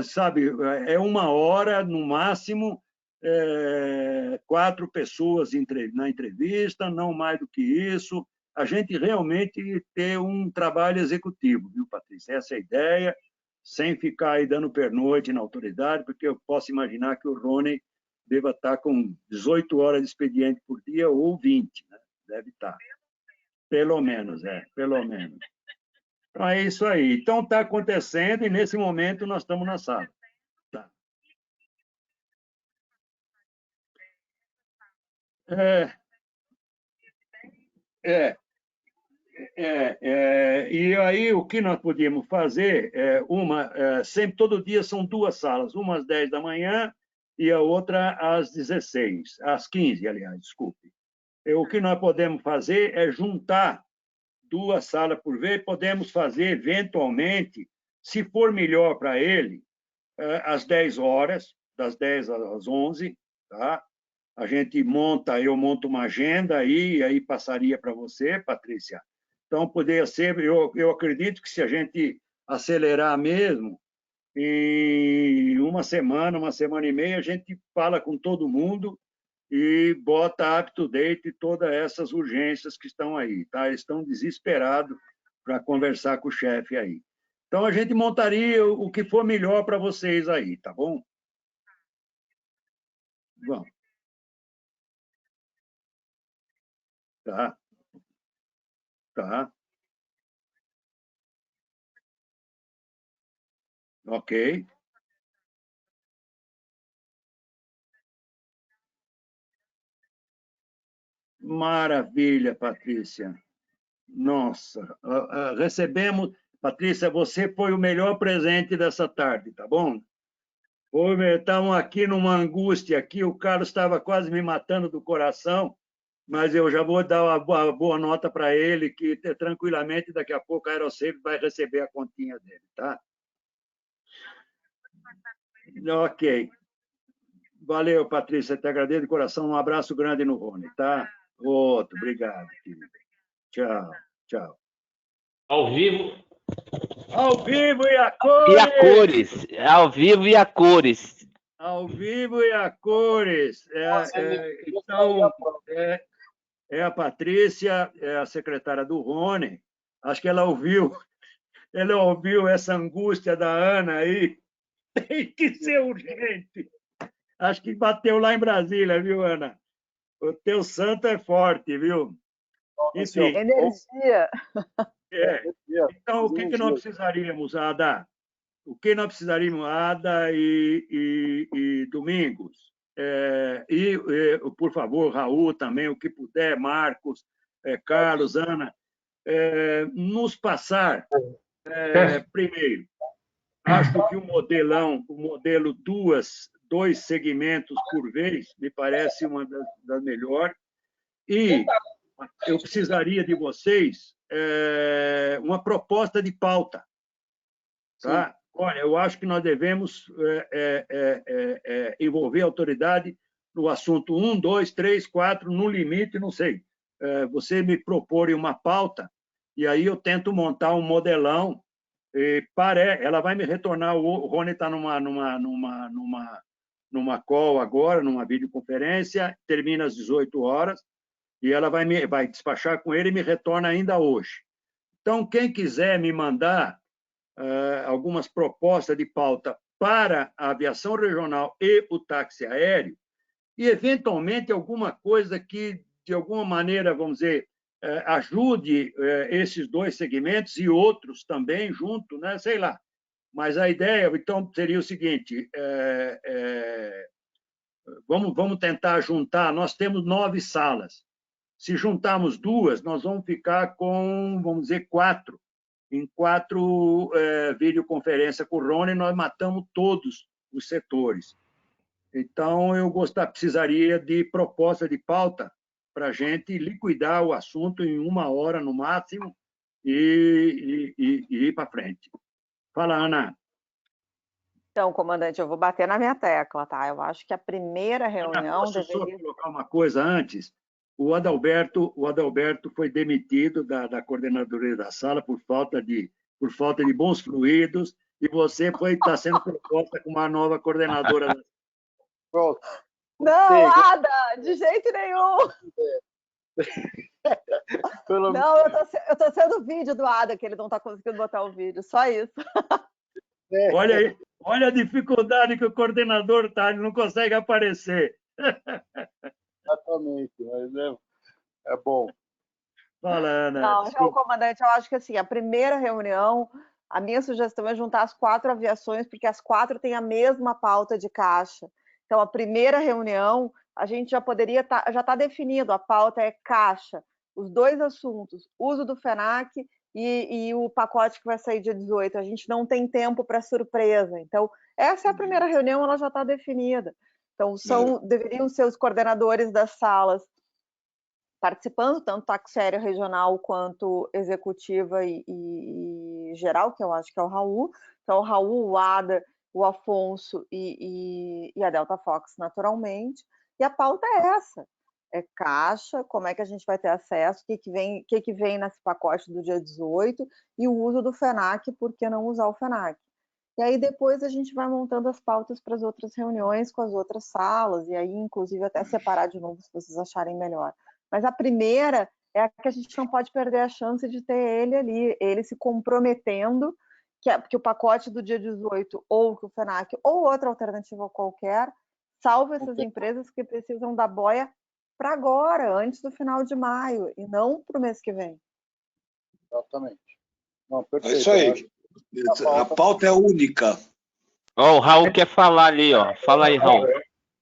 sabe, é 1 hora, no máximo, 4 pessoas na entrevista, não mais do que isso, a gente realmente ter um trabalho executivo, viu, Patrícia? Essa é a ideia, sem ficar aí dando pernoite na autoridade, porque eu posso imaginar que o Rony deva estar com 18 horas de expediente por dia ou 20, né? Deve estar. Pelo menos, pelo menos. Então, é isso aí. Então, está acontecendo e, nesse momento, nós estamos na sala. Tá. E aí, o que nós podíamos fazer, sempre, todo dia são 2 salas, uma às 10 da manhã e a outra às 16, às 15, aliás, desculpe. O que nós podemos fazer é juntar 2 salas por vez, podemos fazer, eventualmente, se for melhor para ele, às 10 horas, das 10 às 11, tá? Eu monto uma agenda aí, e aí passaria para você, Patrícia. Então, poderia ser, eu acredito que se a gente acelerar mesmo, em uma semana e meia, a gente fala com todo mundo e bota up-to-date todas essas urgências que estão aí, tá? Eles estão desesperados para conversar com o chefe aí. Então, a gente montaria o que for melhor para vocês aí, tá bom? Vamos. Tá. Tá. Ok. Maravilha, Patrícia. Nossa, recebemos... Patrícia, você foi o melhor presente dessa tarde, tá bom? Estamos aqui numa angústia aqui, o Carlos estava quase me matando do coração, mas eu já vou dar uma boa nota para ele, que tranquilamente daqui a pouco a Aerosafe vai receber a continha dele, tá? Ok. Valeu, Patrícia, te agradeço de coração, um abraço grande no Rony, tá? Outro, obrigado, querido. Tchau, tchau.
Ao vivo.
Ao vivo e a cores!
E a cores. Ao vivo e a cores.
Ao vivo e a cores. Então, a Patrícia, é a secretária do Rony. Acho que ela ouviu essa angústia da Ana aí. Tem que ser urgente. Acho que bateu lá em Brasília, viu, Ana? O teu santo é forte, viu? Enfim.
Energia.
Então, o que nós precisaríamos, Ada? O que nós precisaríamos, Ada e Domingos? Por favor, Raul também, o que puder, Marcos, Carlos, Ana, nos passar, primeiro, acho que o modelo 2 segmentos por vez, me parece uma das melhores, e eu precisaria de vocês uma proposta de pauta. Tá? Olha, eu acho que nós devemos envolver a autoridade no assunto 1, 2, 3, 4, no limite, não sei. Você me propor uma pauta, e aí eu tento montar um modelão. Ela vai me retornar, o Rony está numa call agora, numa videoconferência, termina às 18 horas, e ela vai despachar com ele e me retorna ainda hoje. Então, quem quiser me mandar algumas propostas de pauta para a aviação regional e o táxi aéreo, e, eventualmente, alguma coisa que, de alguma maneira, vamos dizer, ajude esses dois segmentos e outros também junto, né? Sei lá. Mas a ideia, então, seria o seguinte, vamos tentar juntar, nós temos 9 salas. Se juntarmos 2, nós vamos ficar com, vamos dizer, 4. Em 4 videoconferências com o Rony, nós matamos todos os setores. Então, eu precisaria de proposta de pauta para a gente liquidar o assunto em 1 hora no máximo e ir para frente. Fala, Ana.
Então, comandante, eu vou bater na minha tecla, tá? Eu acho que a primeira reunião
Posso só colocar uma coisa antes? O Adalberto foi demitido da coordenadoria da sala por falta de bons fluidos, e você está sendo proposta como a nova coordenadora.
Pronto.
Não, Ada, de jeito nenhum. Não, eu tô sendo o vídeo do Ada, que ele não está conseguindo botar o vídeo, só isso.
Olha aí, olha a dificuldade que o coordenador está, ele não consegue aparecer.
Exatamente, mas é bom.
Fala, Ana.
Não, comandante, eu acho que assim, a primeira reunião, a minha sugestão é juntar as 4 aviações, porque as 4 têm a mesma pauta de caixa. Então, a primeira reunião, a gente já poderia já está definido, a pauta é caixa, os 2 assuntos, uso do FENAC e o pacote que vai sair dia 18. A gente não tem tempo para surpresa. Então, essa é a primeira reunião, ela já está definida. Então, deveriam ser os coordenadores das salas participando, tanto táxi aéreo regional quanto executiva e geral, que eu acho que é o Raul. Então, o Raul, o Ada, o Afonso e a Delta Fox, naturalmente. E a pauta é essa. É caixa, como é que a gente vai ter acesso, o que vem nesse pacote do dia 18, e o uso do FENAC, por que não usar o FENAC? E aí depois a gente vai montando as pautas para as outras reuniões com as outras salas, e aí inclusive até separar de novo se vocês acharem melhor. Mas a primeira é a que a gente não pode perder a chance de ter ele ali, ele se comprometendo que o pacote do dia 18, ou que o FENAC, ou outra alternativa qualquer, salve essas empresas que precisam da boia para agora, antes do final de maio, e não para o mês que vem.
Exatamente. Não, perfeito.
É isso aí. A pauta é única.
O Raul quer falar ali, ó. Fala aí, Raul.
Eu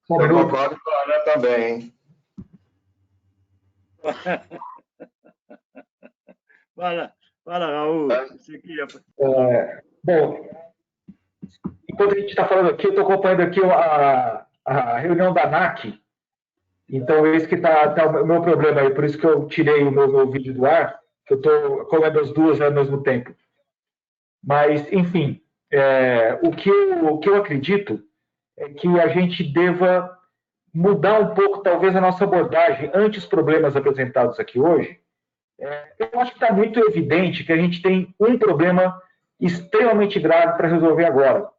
concordo com a Ana também, hein?
Fala, Raul.
Bom, enquanto a gente está falando aqui, eu estou acompanhando aqui a reunião da ANAC. Então, esse que está o meu problema aí. Por isso que eu tirei o meu vídeo do ar, que eu estou acompanhando as 2 ao mesmo tempo. Mas, enfim, o que eu acredito é que a gente deva mudar um pouco, talvez, a nossa abordagem ante os problemas apresentados aqui hoje. Eu acho que está muito evidente que a gente tem um problema extremamente grave para resolver agora.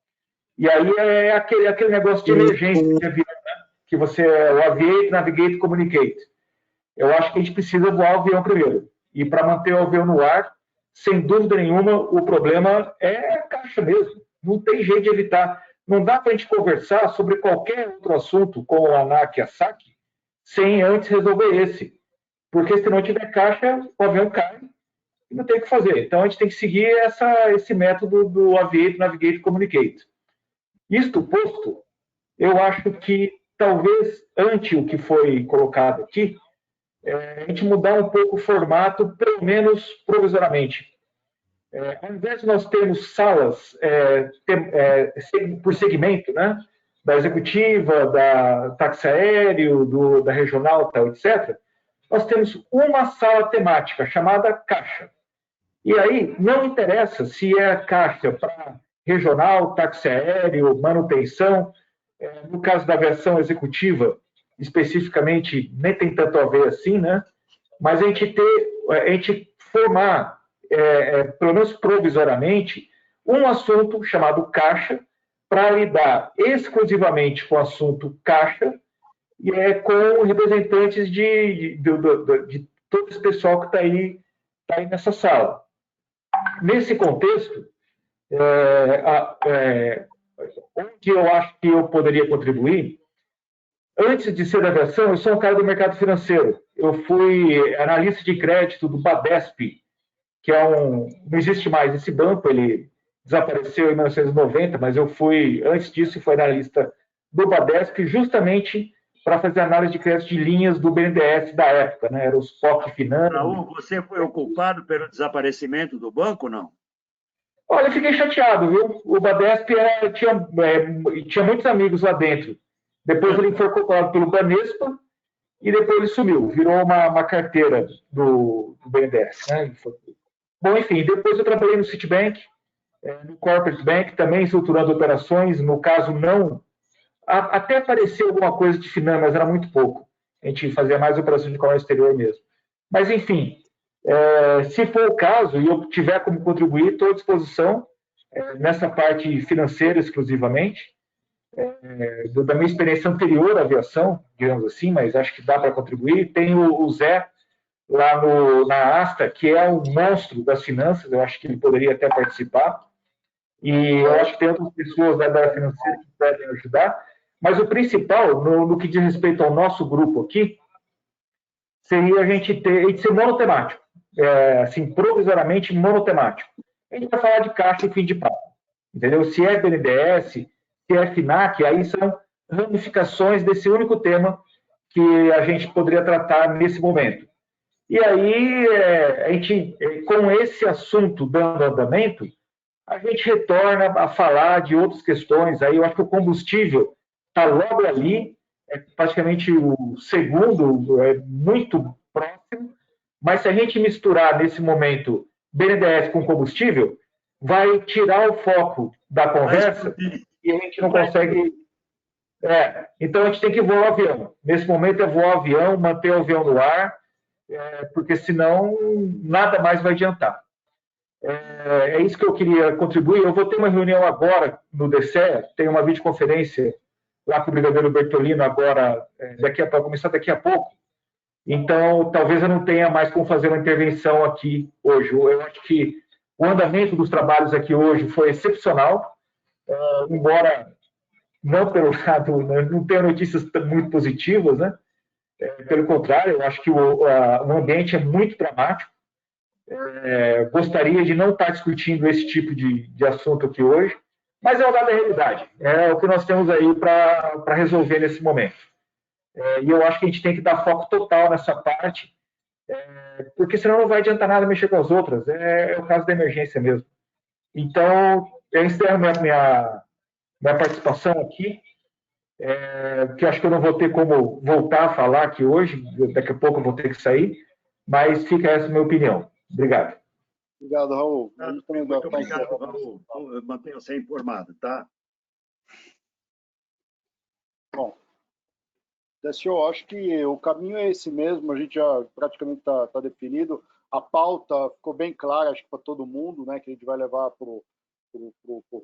E aí é aquele negócio de emergência de avião, né? Que você o aviate, navigate, communicate. Eu acho que a gente precisa voar o avião primeiro. E para manter o avião no ar, sem dúvida nenhuma, o problema é a caixa mesmo. Não tem jeito de evitar. Não dá para a gente conversar sobre qualquer outro assunto com a ANAC e a SAC sem antes resolver esse. Porque se não tiver caixa, o avião cai e não tem o que fazer. Então, a gente tem que seguir esse método do aviate, navigate, communicate. Isto posto, eu acho que talvez, ante o que foi colocado aqui, a gente mudar um pouco o formato, pelo menos provisoriamente. Ao invés de nós termos salas por segmento, né, da executiva, da táxi aéreo, da regional, tal, etc., nós temos uma sala temática chamada caixa. E aí não interessa se é caixa para regional, táxi aéreo, manutenção. No caso da versão executiva, especificamente, nem tem tanto a ver assim, né? Mas a gente formar, pelo menos provisoriamente, um assunto chamado caixa, para lidar exclusivamente com o assunto caixa, e com representantes de todo esse pessoal que está aí nessa sala. Nesse contexto, onde eu acho que eu poderia contribuir, antes de ser da aviação, eu sou um cara do mercado financeiro. Eu fui analista de crédito do Badesp, que não existe mais esse banco, ele desapareceu em 1990, mas eu fui, antes disso, fui analista do Badesp, justamente para fazer análise de crédito de linhas do BNDES da época, né? Era os POC Finanças.
Raul, você foi o culpado pelo desaparecimento do banco, não?
Olha, eu fiquei chateado, viu? O Badesp tinha muitos amigos lá dentro. Depois ele foi comprado pelo Banespa e depois ele sumiu, virou uma carteira do BNDES, né? Bom, enfim, depois eu trabalhei no Citibank, no Corporate Bank, também estruturando operações, no caso não... Até apareceu alguma coisa de finanças, mas era muito pouco. A gente fazia mais operações de comércio exterior mesmo. Mas, enfim, se for o caso e eu tiver como contribuir, estou à disposição nessa parte financeira exclusivamente, da minha experiência anterior à aviação, digamos assim, mas acho que dá para contribuir. Tem o Zé, lá na Asta, que é um monstro das finanças, eu acho que ele poderia até participar. E eu acho que tem outras pessoas da área financeira que podem ajudar. Mas o principal, no que diz respeito ao nosso grupo aqui, seria a gente ser monotemático. Assim, provisoriamente monotemático. A gente vai falar de caixa e fim de papo. Entendeu? Se é BNDES, se é FINAC, aí são ramificações desse único tema que a gente poderia tratar nesse momento. E aí, a gente, com esse assunto dando andamento, a gente retorna a falar de outras questões. Aí eu acho que o combustível está logo ali, praticamente o segundo, muito próximo, mas se a gente misturar nesse momento BNDES com combustível, vai tirar o foco da conversa e a gente não consegue... então a gente tem que voar o avião. Nesse momento é voar o avião, manter o avião no ar, porque senão nada mais vai adiantar. É isso que eu queria contribuir. Eu vou ter uma reunião agora no DCE, tem uma videoconferência lá com o brigadeiro Bertolino agora, para começar daqui a pouco. Então, talvez eu não tenha mais como fazer uma intervenção aqui hoje. Eu acho que o andamento dos trabalhos aqui hoje foi excepcional, embora não pelo lado, não tenha notícias muito positivas, né? Pelo contrário, eu acho que o ambiente é muito dramático. Gostaria de não estar discutindo esse tipo de assunto aqui hoje, mas é o dado da realidade, é o que nós temos aí para resolver nesse momento. E eu acho que a gente tem que dar foco total nessa parte, porque senão não vai adiantar nada mexer com as outras, é o caso da emergência mesmo. Então, eu encerro minha participação aqui, que eu acho que eu não vou ter como voltar a falar aqui hoje, daqui a pouco eu vou ter que sair, mas fica essa a minha opinião. Obrigado.
Obrigado, Raul.
Muito obrigado, Raul. Mantenha-se informado, tá?
Bom, eu acho que o caminho é esse mesmo, a gente já praticamente está definido. A pauta ficou bem clara, acho que para todo mundo, né, que a gente vai levar para o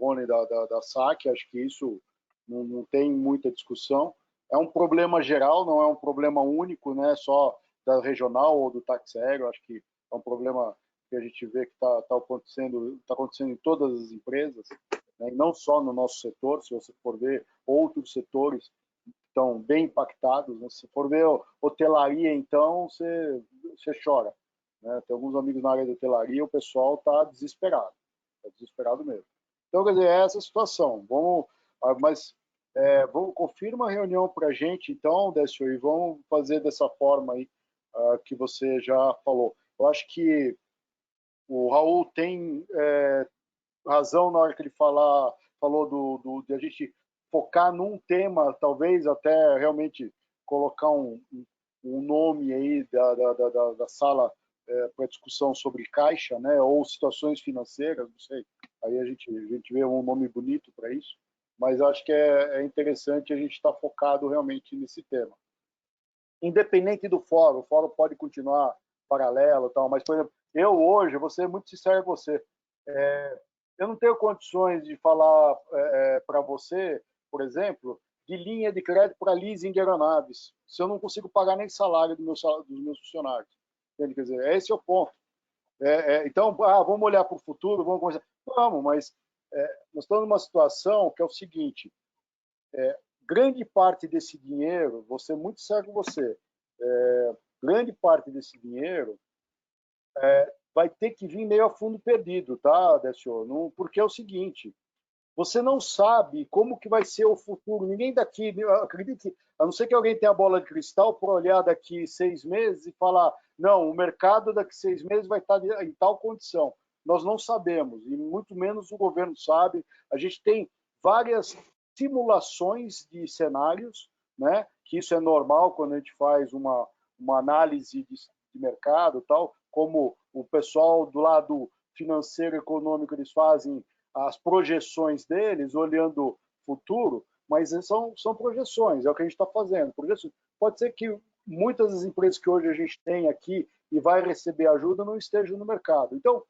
Rony da SAC, acho que isso não tem muita discussão. É um problema geral, não é um problema único, né, só da regional ou do táxi aéreo, acho que é um problema que a gente vê que está acontecendo em todas as empresas, né, e não só no nosso setor. Se você for ver outros setores estão bem impactados, né? Se for ver hotelaria, então você chora, né? Tem alguns amigos na área de hotelaria, o pessoal está desesperado mesmo. Então, quer dizer, é essa situação. Confirma a reunião para a gente, então, Décio, e vamos fazer dessa forma aí que você já falou. Eu acho que o Raul tem razão na hora que ele falou de a gente focar num tema, talvez até realmente colocar um nome aí da sala para discussão sobre caixa, né, ou situações financeiras, não sei. Aí a gente vê um nome bonito para isso, mas acho que é interessante a gente estar focado realmente nesse tema. Independente do fórum, o fórum pode continuar paralelo, tal, mas, por exemplo, eu hoje, vou ser muito sincero com você, eu não tenho condições de falar para você, por exemplo, de linha de crédito para leasing de aeronaves, se eu não consigo pagar nem salário dos meus funcionários. Entende? Quer dizer, esse é o ponto. Então, vamos olhar para o futuro, vamos conversar. Vamos, mas nós estamos numa situação que é o seguinte, grande parte desse dinheiro, vou ser muito sério com você, grande parte desse dinheiro vai ter que vir meio a fundo perdido, tá, Décio? Porque é o seguinte, você não sabe como que vai ser o futuro. Ninguém daqui, acredite, a não ser que alguém tenha a bola de cristal para olhar daqui 6 meses e falar, não, o mercado daqui 6 meses vai estar em tal condição. Nós não sabemos, e muito menos o governo sabe. A gente tem várias simulações de cenários, né? Que isso é normal quando a gente faz uma análise de mercado, tal, como o pessoal do lado financeiro e econômico, eles fazem as projeções deles, olhando o futuro, mas são projeções, é o que a gente está fazendo. Projeções. Pode ser que muitas das empresas que hoje a gente tem aqui e vai receber ajuda não estejam no mercado. Então,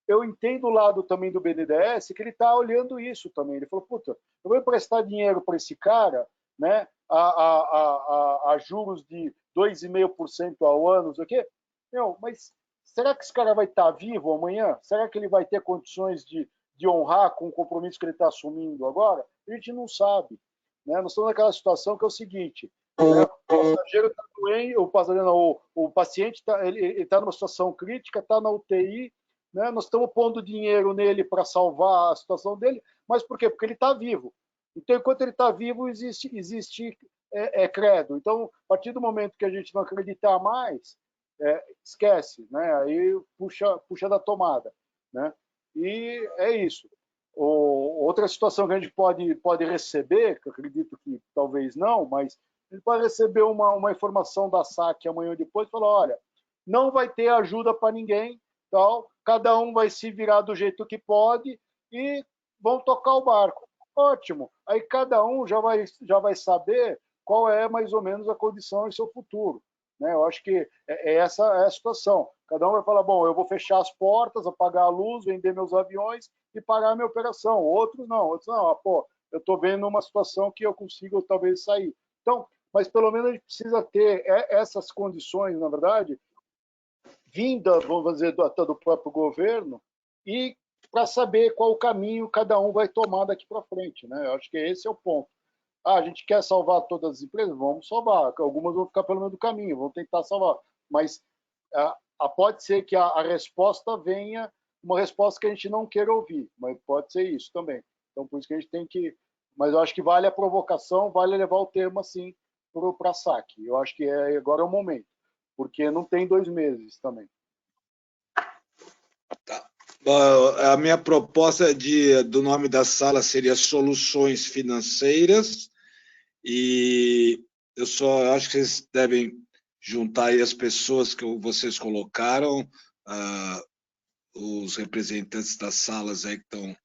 eu entendo o lado também do BNDES, que ele está olhando isso também. Ele falou, puta, eu vou emprestar dinheiro para esse cara, né, a juros de 2,5% ao ano, não sei o quê. Não, mas será que esse cara vai estar vivo amanhã? Será que ele vai ter condições de honrar com o compromisso que ele está assumindo agora? A gente não sabe. Né? Nós estamos naquela situação que é o seguinte, né? O passageiro está doente, o paciente está numa situação crítica, está na UTI, né? Nós estamos pondo dinheiro nele para salvar a situação dele, mas por quê? Porque ele está vivo. Então, enquanto ele está vivo, existe credo. Então, a partir do momento que a gente não acreditar mais, esquece, né? Aí puxa da tomada, né? E é isso. Outra situação que a gente pode receber, que eu acredito que talvez não, mas a gente pode receber uma informação da SAC amanhã ou depois e falar, olha, não vai ter ajuda para ninguém, tal, cada um vai se virar do jeito que pode e vão tocar o barco. Ótimo. Aí cada um já vai saber qual é mais ou menos a condição em seu futuro. Né? Eu acho que essa é a situação. Cada um vai falar, bom, eu vou fechar as portas, apagar a luz, vender meus aviões e parar a minha operação. Outros não, eu estou vendo uma situação que eu consigo talvez sair. Então, mas pelo menos a gente precisa ter essas condições, na verdade, vinda, vamos dizer, do próprio governo, e para saber qual o caminho cada um vai tomar daqui para frente. Né? Eu acho que esse é o ponto. A gente quer salvar todas as empresas? Vamos salvar. Algumas vão ficar pelo meio do caminho, vão tentar salvar. Mas pode ser que a resposta venha uma resposta que a gente não queira ouvir, mas pode ser isso também. Então, por isso que a gente tem que... Mas eu acho que vale a provocação, vale levar o termo assim para a SAC. Eu acho que agora é o momento, porque não tem 2 meses também.
Tá. A minha proposta do nome da sala seria Soluções Financeiras, e eu acho que vocês devem juntar aí as pessoas que vocês colocaram, os representantes das salas aí que estão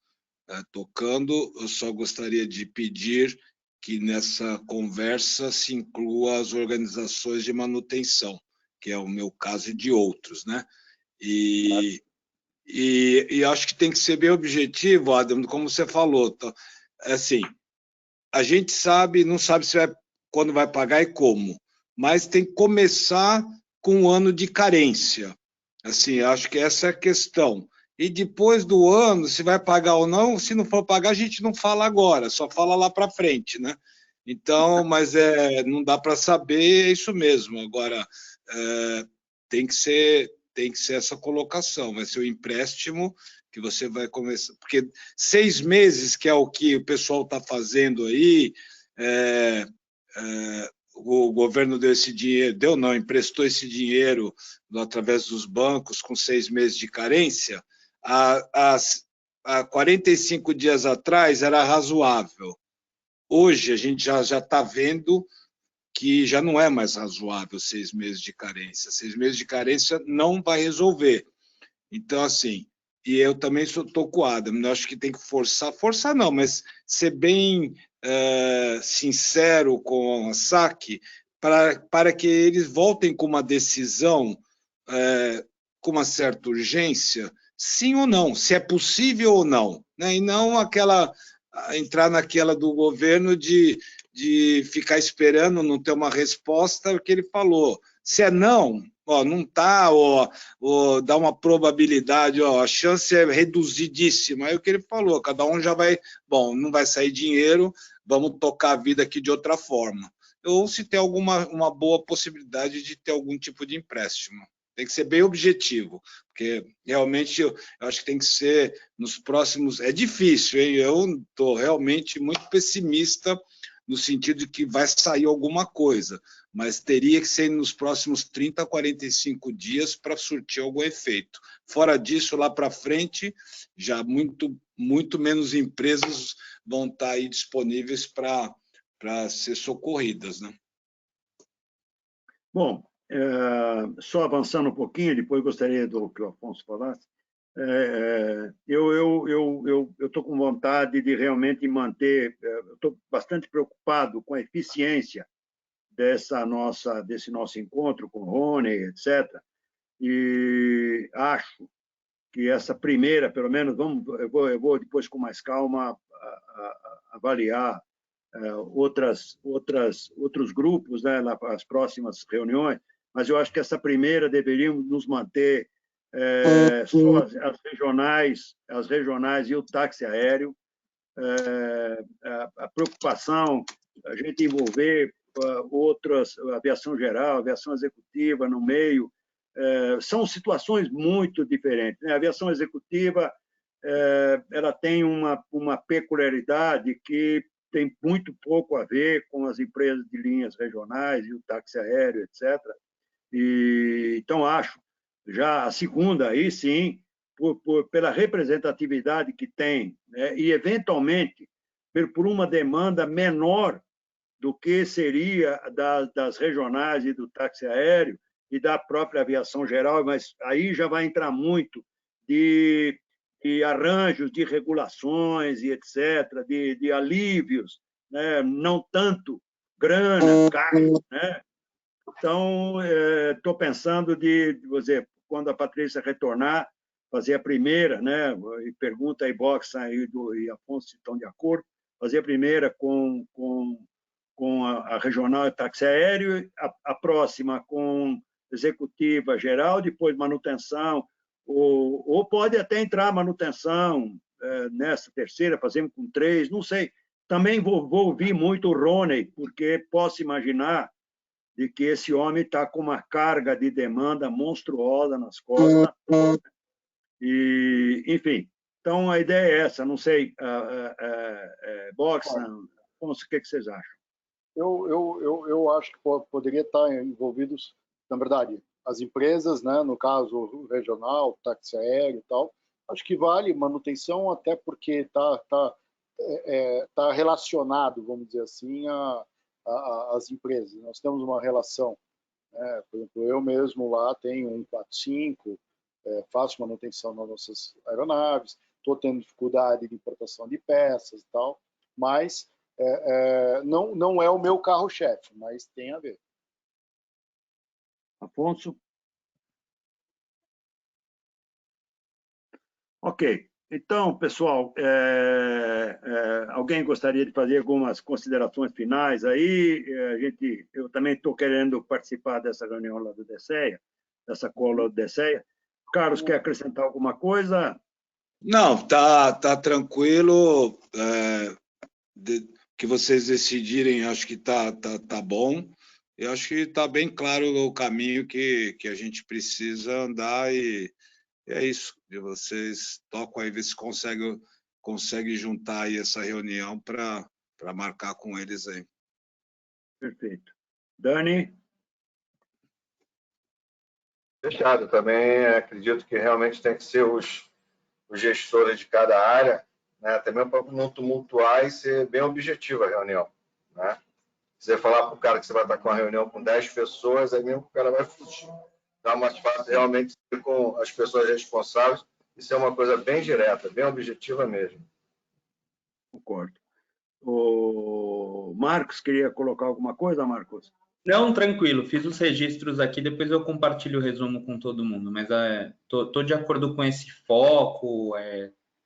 tocando. Eu só gostaria de pedir que nessa conversa se inclua as organizações de manutenção, que é o meu caso e de outros, né? E acho que tem que ser bem objetivo, Adam, como você falou. Assim, a gente não sabe quando vai pagar e como, mas tem que começar com um ano de carência. Assim, acho que essa é a questão. E depois do ano, se vai pagar ou não, se não for pagar, a gente não fala agora, só fala lá para frente, né? Então, mas não dá para saber, é isso mesmo. Agora, tem que ser essa colocação, vai ser o empréstimo que você vai começar, porque 6 meses, que é o que o pessoal está fazendo aí, o governo deu esse dinheiro, emprestou esse dinheiro através dos bancos com 6 meses de carência, há 45 dias atrás era razoável. Hoje a gente já está vendo que já não é mais razoável 6 meses de carência. 6 meses de carência não vai resolver. Então, assim, e eu também estou com o Adam, eu acho que tem que forçar não, mas ser bem sincero com a SAC para que eles voltem com uma decisão com uma certa urgência, sim ou não, se é possível ou não, né? E não entrar naquela do governo de ficar esperando, não ter uma resposta que ele falou. Se é não, ó, não está, ó, dá uma probabilidade, ó, a chance é reduzidíssima. Aí o que ele falou, cada um já vai, bom, não vai sair dinheiro, vamos tocar a vida aqui de outra forma. Ou se tem uma boa possibilidade de ter algum tipo de empréstimo. Tem que ser bem objetivo, porque realmente eu acho que tem que ser nos próximos... É difícil, hein? Eu estou realmente muito pessimista no sentido de que vai sair alguma coisa, mas teria que ser nos próximos 30 a 45 dias para surtir algum efeito. Fora disso, lá para frente, já muito menos empresas vão estar aí disponíveis para ser socorridas, né?
Bom, só avançando um pouquinho, depois gostaria do que o Afonso falasse. Eu estou com vontade de realmente manter. Estou bastante preocupado com a eficiência desse nosso encontro com o Rony, etc. E acho que essa primeira, pelo menos, eu vou depois com mais calma avaliar outros grupos, né, nas próximas reuniões, mas eu acho que essa primeira deveríamos nos manter só as regionais e o táxi aéreo. A preocupação, a gente envolver outras, aviação geral, aviação executiva no meio, são situações muito diferentes, né? A aviação executiva ela tem uma peculiaridade que tem muito pouco a ver com as empresas de linhas regionais e o táxi aéreo, etc. Então, acho, já a segunda, aí sim, pela representatividade que tem, né, e, eventualmente, por uma demanda menor do que seria das regionais e do táxi aéreo e da própria aviação geral, mas aí já vai entrar muito de arranjos, de regulações e etc., de alívios, né? Não tanto grana, caixa, né? Então, estou pensando vou dizer, quando a Patrícia retornar, fazer a primeira, né? E pergunta aí, Boxa e Afonso se estão de acordo, fazer a primeira com a regional e táxi aéreo, a próxima com executiva geral, depois manutenção, ou pode até entrar manutenção nessa terceira, fazemos com 3, não sei. Também vou ouvir muito o Rony, porque posso imaginar de que esse homem está com uma carga de demanda monstruosa nas costas. E, enfim, então a ideia é essa. Não sei, Boxa, Afonso, o que vocês acham?
Eu acho que poderia estar envolvidos, na verdade, as empresas, né, no caso regional, táxi aéreo e tal. Acho que vale manutenção, até porque tá relacionado, vamos dizer assim, às empresas. Nós temos uma relação, né? Por exemplo, eu mesmo lá tenho um 145, faço manutenção nas nossas aeronaves, estou tendo dificuldade de importação de peças e tal, mas não é o meu carro-chefe, mas tem a ver.
Afonso? Ok. Então, pessoal, alguém gostaria de fazer algumas considerações finais aí? Eu também estou querendo participar dessa reunião lá do DSEA, dessa cola do DSEA. Carlos, quer acrescentar alguma coisa?
Não, tá tranquilo. Que vocês decidirem, acho que tá bom. Eu acho que está bem claro o caminho que a gente precisa andar e é isso. E vocês tocam aí, ver se consegue juntar aí essa reunião para marcar com eles aí.
Perfeito. Dani?
Fechado. Também acredito que realmente tem que ser os gestores de cada área, né? Também para não tumultuar e ser bem objetiva a reunião, né? Se você falar para o cara que você vai estar com uma reunião com 10 pessoas, aí mesmo que o cara vai fugir. Dá mais fácil realmente ser com as pessoas responsáveis e ser uma coisa bem direta, bem objetiva mesmo.
Concordo. O Marcos, queria colocar alguma coisa, Marcos?
Não, tranquilo. Fiz os registros aqui, depois eu compartilho o resumo com todo mundo. Mas tô de acordo com esse foco,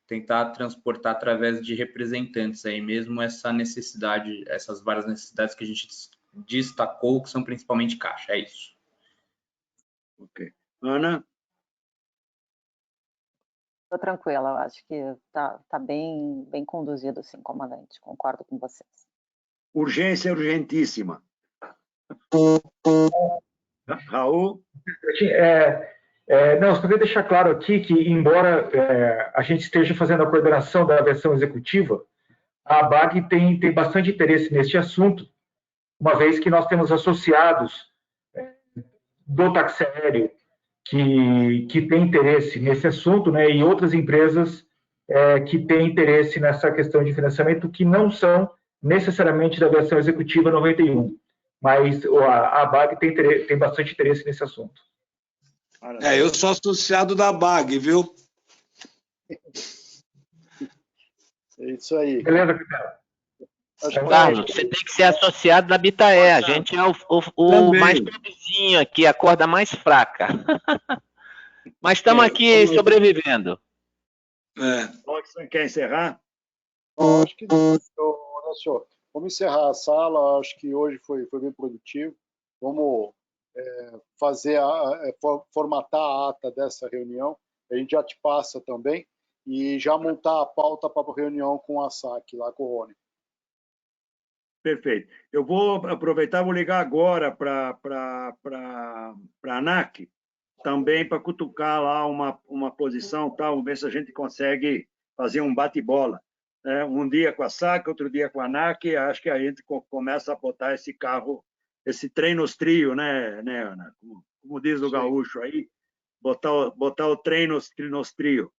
tentar transportar através de representantes aí mesmo essa necessidade, essas várias necessidades que a gente destacou, que são principalmente caixa. É isso.
Ok. Ana?
Estou tranquila, eu acho que tá bem conduzido, sim, comandante. Concordo com vocês.
Urgência urgentíssima. Raul?
Não, só queria deixar claro aqui que, embora a gente esteja fazendo a coordenação da versão executiva, a ABAG tem bastante interesse neste assunto, uma vez que nós temos associados do táxi aéreo que tem interesse nesse assunto, né, e outras empresas que têm interesse nessa questão de financiamento, que não são necessariamente da versão executiva 91, mas a ABAG tem bastante interesse nesse assunto.
Eu sou associado da BAG, viu?
É isso aí.
Beleza, Capitão?
Carlos, você tem que ser associado da Bitaé. A gente é o mais pobrezinho aqui, a corda mais fraca. Mas estamos aqui sobrevivendo.
Você quer encerrar?
Bom, acho que não, senhor. Vamos encerrar a sala. Acho que hoje foi bem produtivo. Vamos formatar a ata dessa reunião. A gente já te passa também e já montar a pauta para a reunião com a SAC, lá com o Rony.
Perfeito. Eu vou aproveitar, vou ligar agora para a ANAC, também para cutucar lá uma posição, vamos ver se a gente consegue fazer um bate-bola. Um dia com a SAC, outro dia com a ANAC, acho que a gente começa a botar esse carro, esse trem nos trio, né, Ana? Como diz o gaúcho aí, botar o trem nos trio.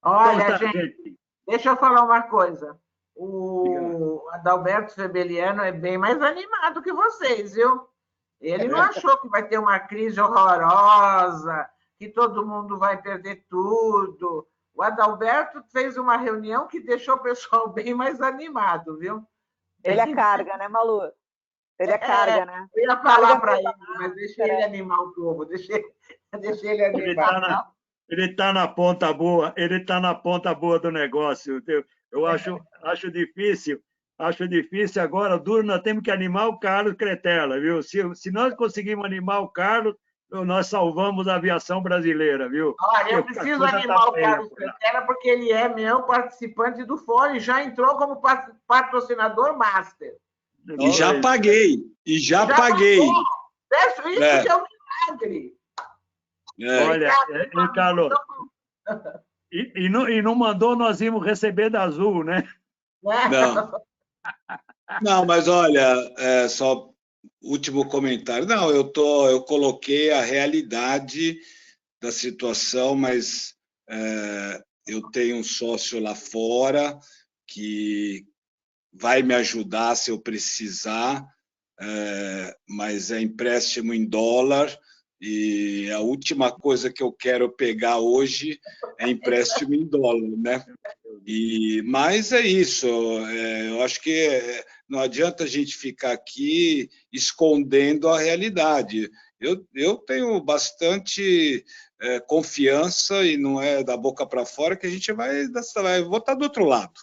Olha, gente, deixa eu falar uma coisa. O Adalberto Rebeliano é bem mais animado que vocês, viu? Ele não achou que vai ter uma crise horrorosa, que todo mundo vai perder tudo. O Adalberto fez uma reunião que deixou o pessoal bem mais animado, viu?
Ele é carga, né, Malu? Ele é carga, né?
Eu ia falar para ele, mas deixa ele animar o povo, deixa ele animar.
Ele está na ponta boa, do negócio. Eu acho difícil agora, duro, nós temos que animar o Carlos Cretella, viu? Se nós conseguirmos animar o Carlos, nós salvamos a aviação brasileira, viu?
Olha, eu preciso animar o Carlos Cretella porque ele é meu participante do fórum e já entrou como patrocinador master.
E já paguei.
Pagou. Isso que é um milagre.
Olha, Carlos, e não mandou nós irmos receber da Azul, né?
Não, mas olha, só último comentário. Não, eu coloquei a realidade da situação, mas eu tenho um sócio lá fora que vai me ajudar se eu precisar, mas é empréstimo em dólar. E a última coisa que eu quero pegar hoje é empréstimo em dólar, né? Mas é isso. Eu acho que não adianta a gente ficar aqui escondendo a realidade. Eu tenho bastante confiança, e não é da boca para fora, que a gente vai votar do outro lado.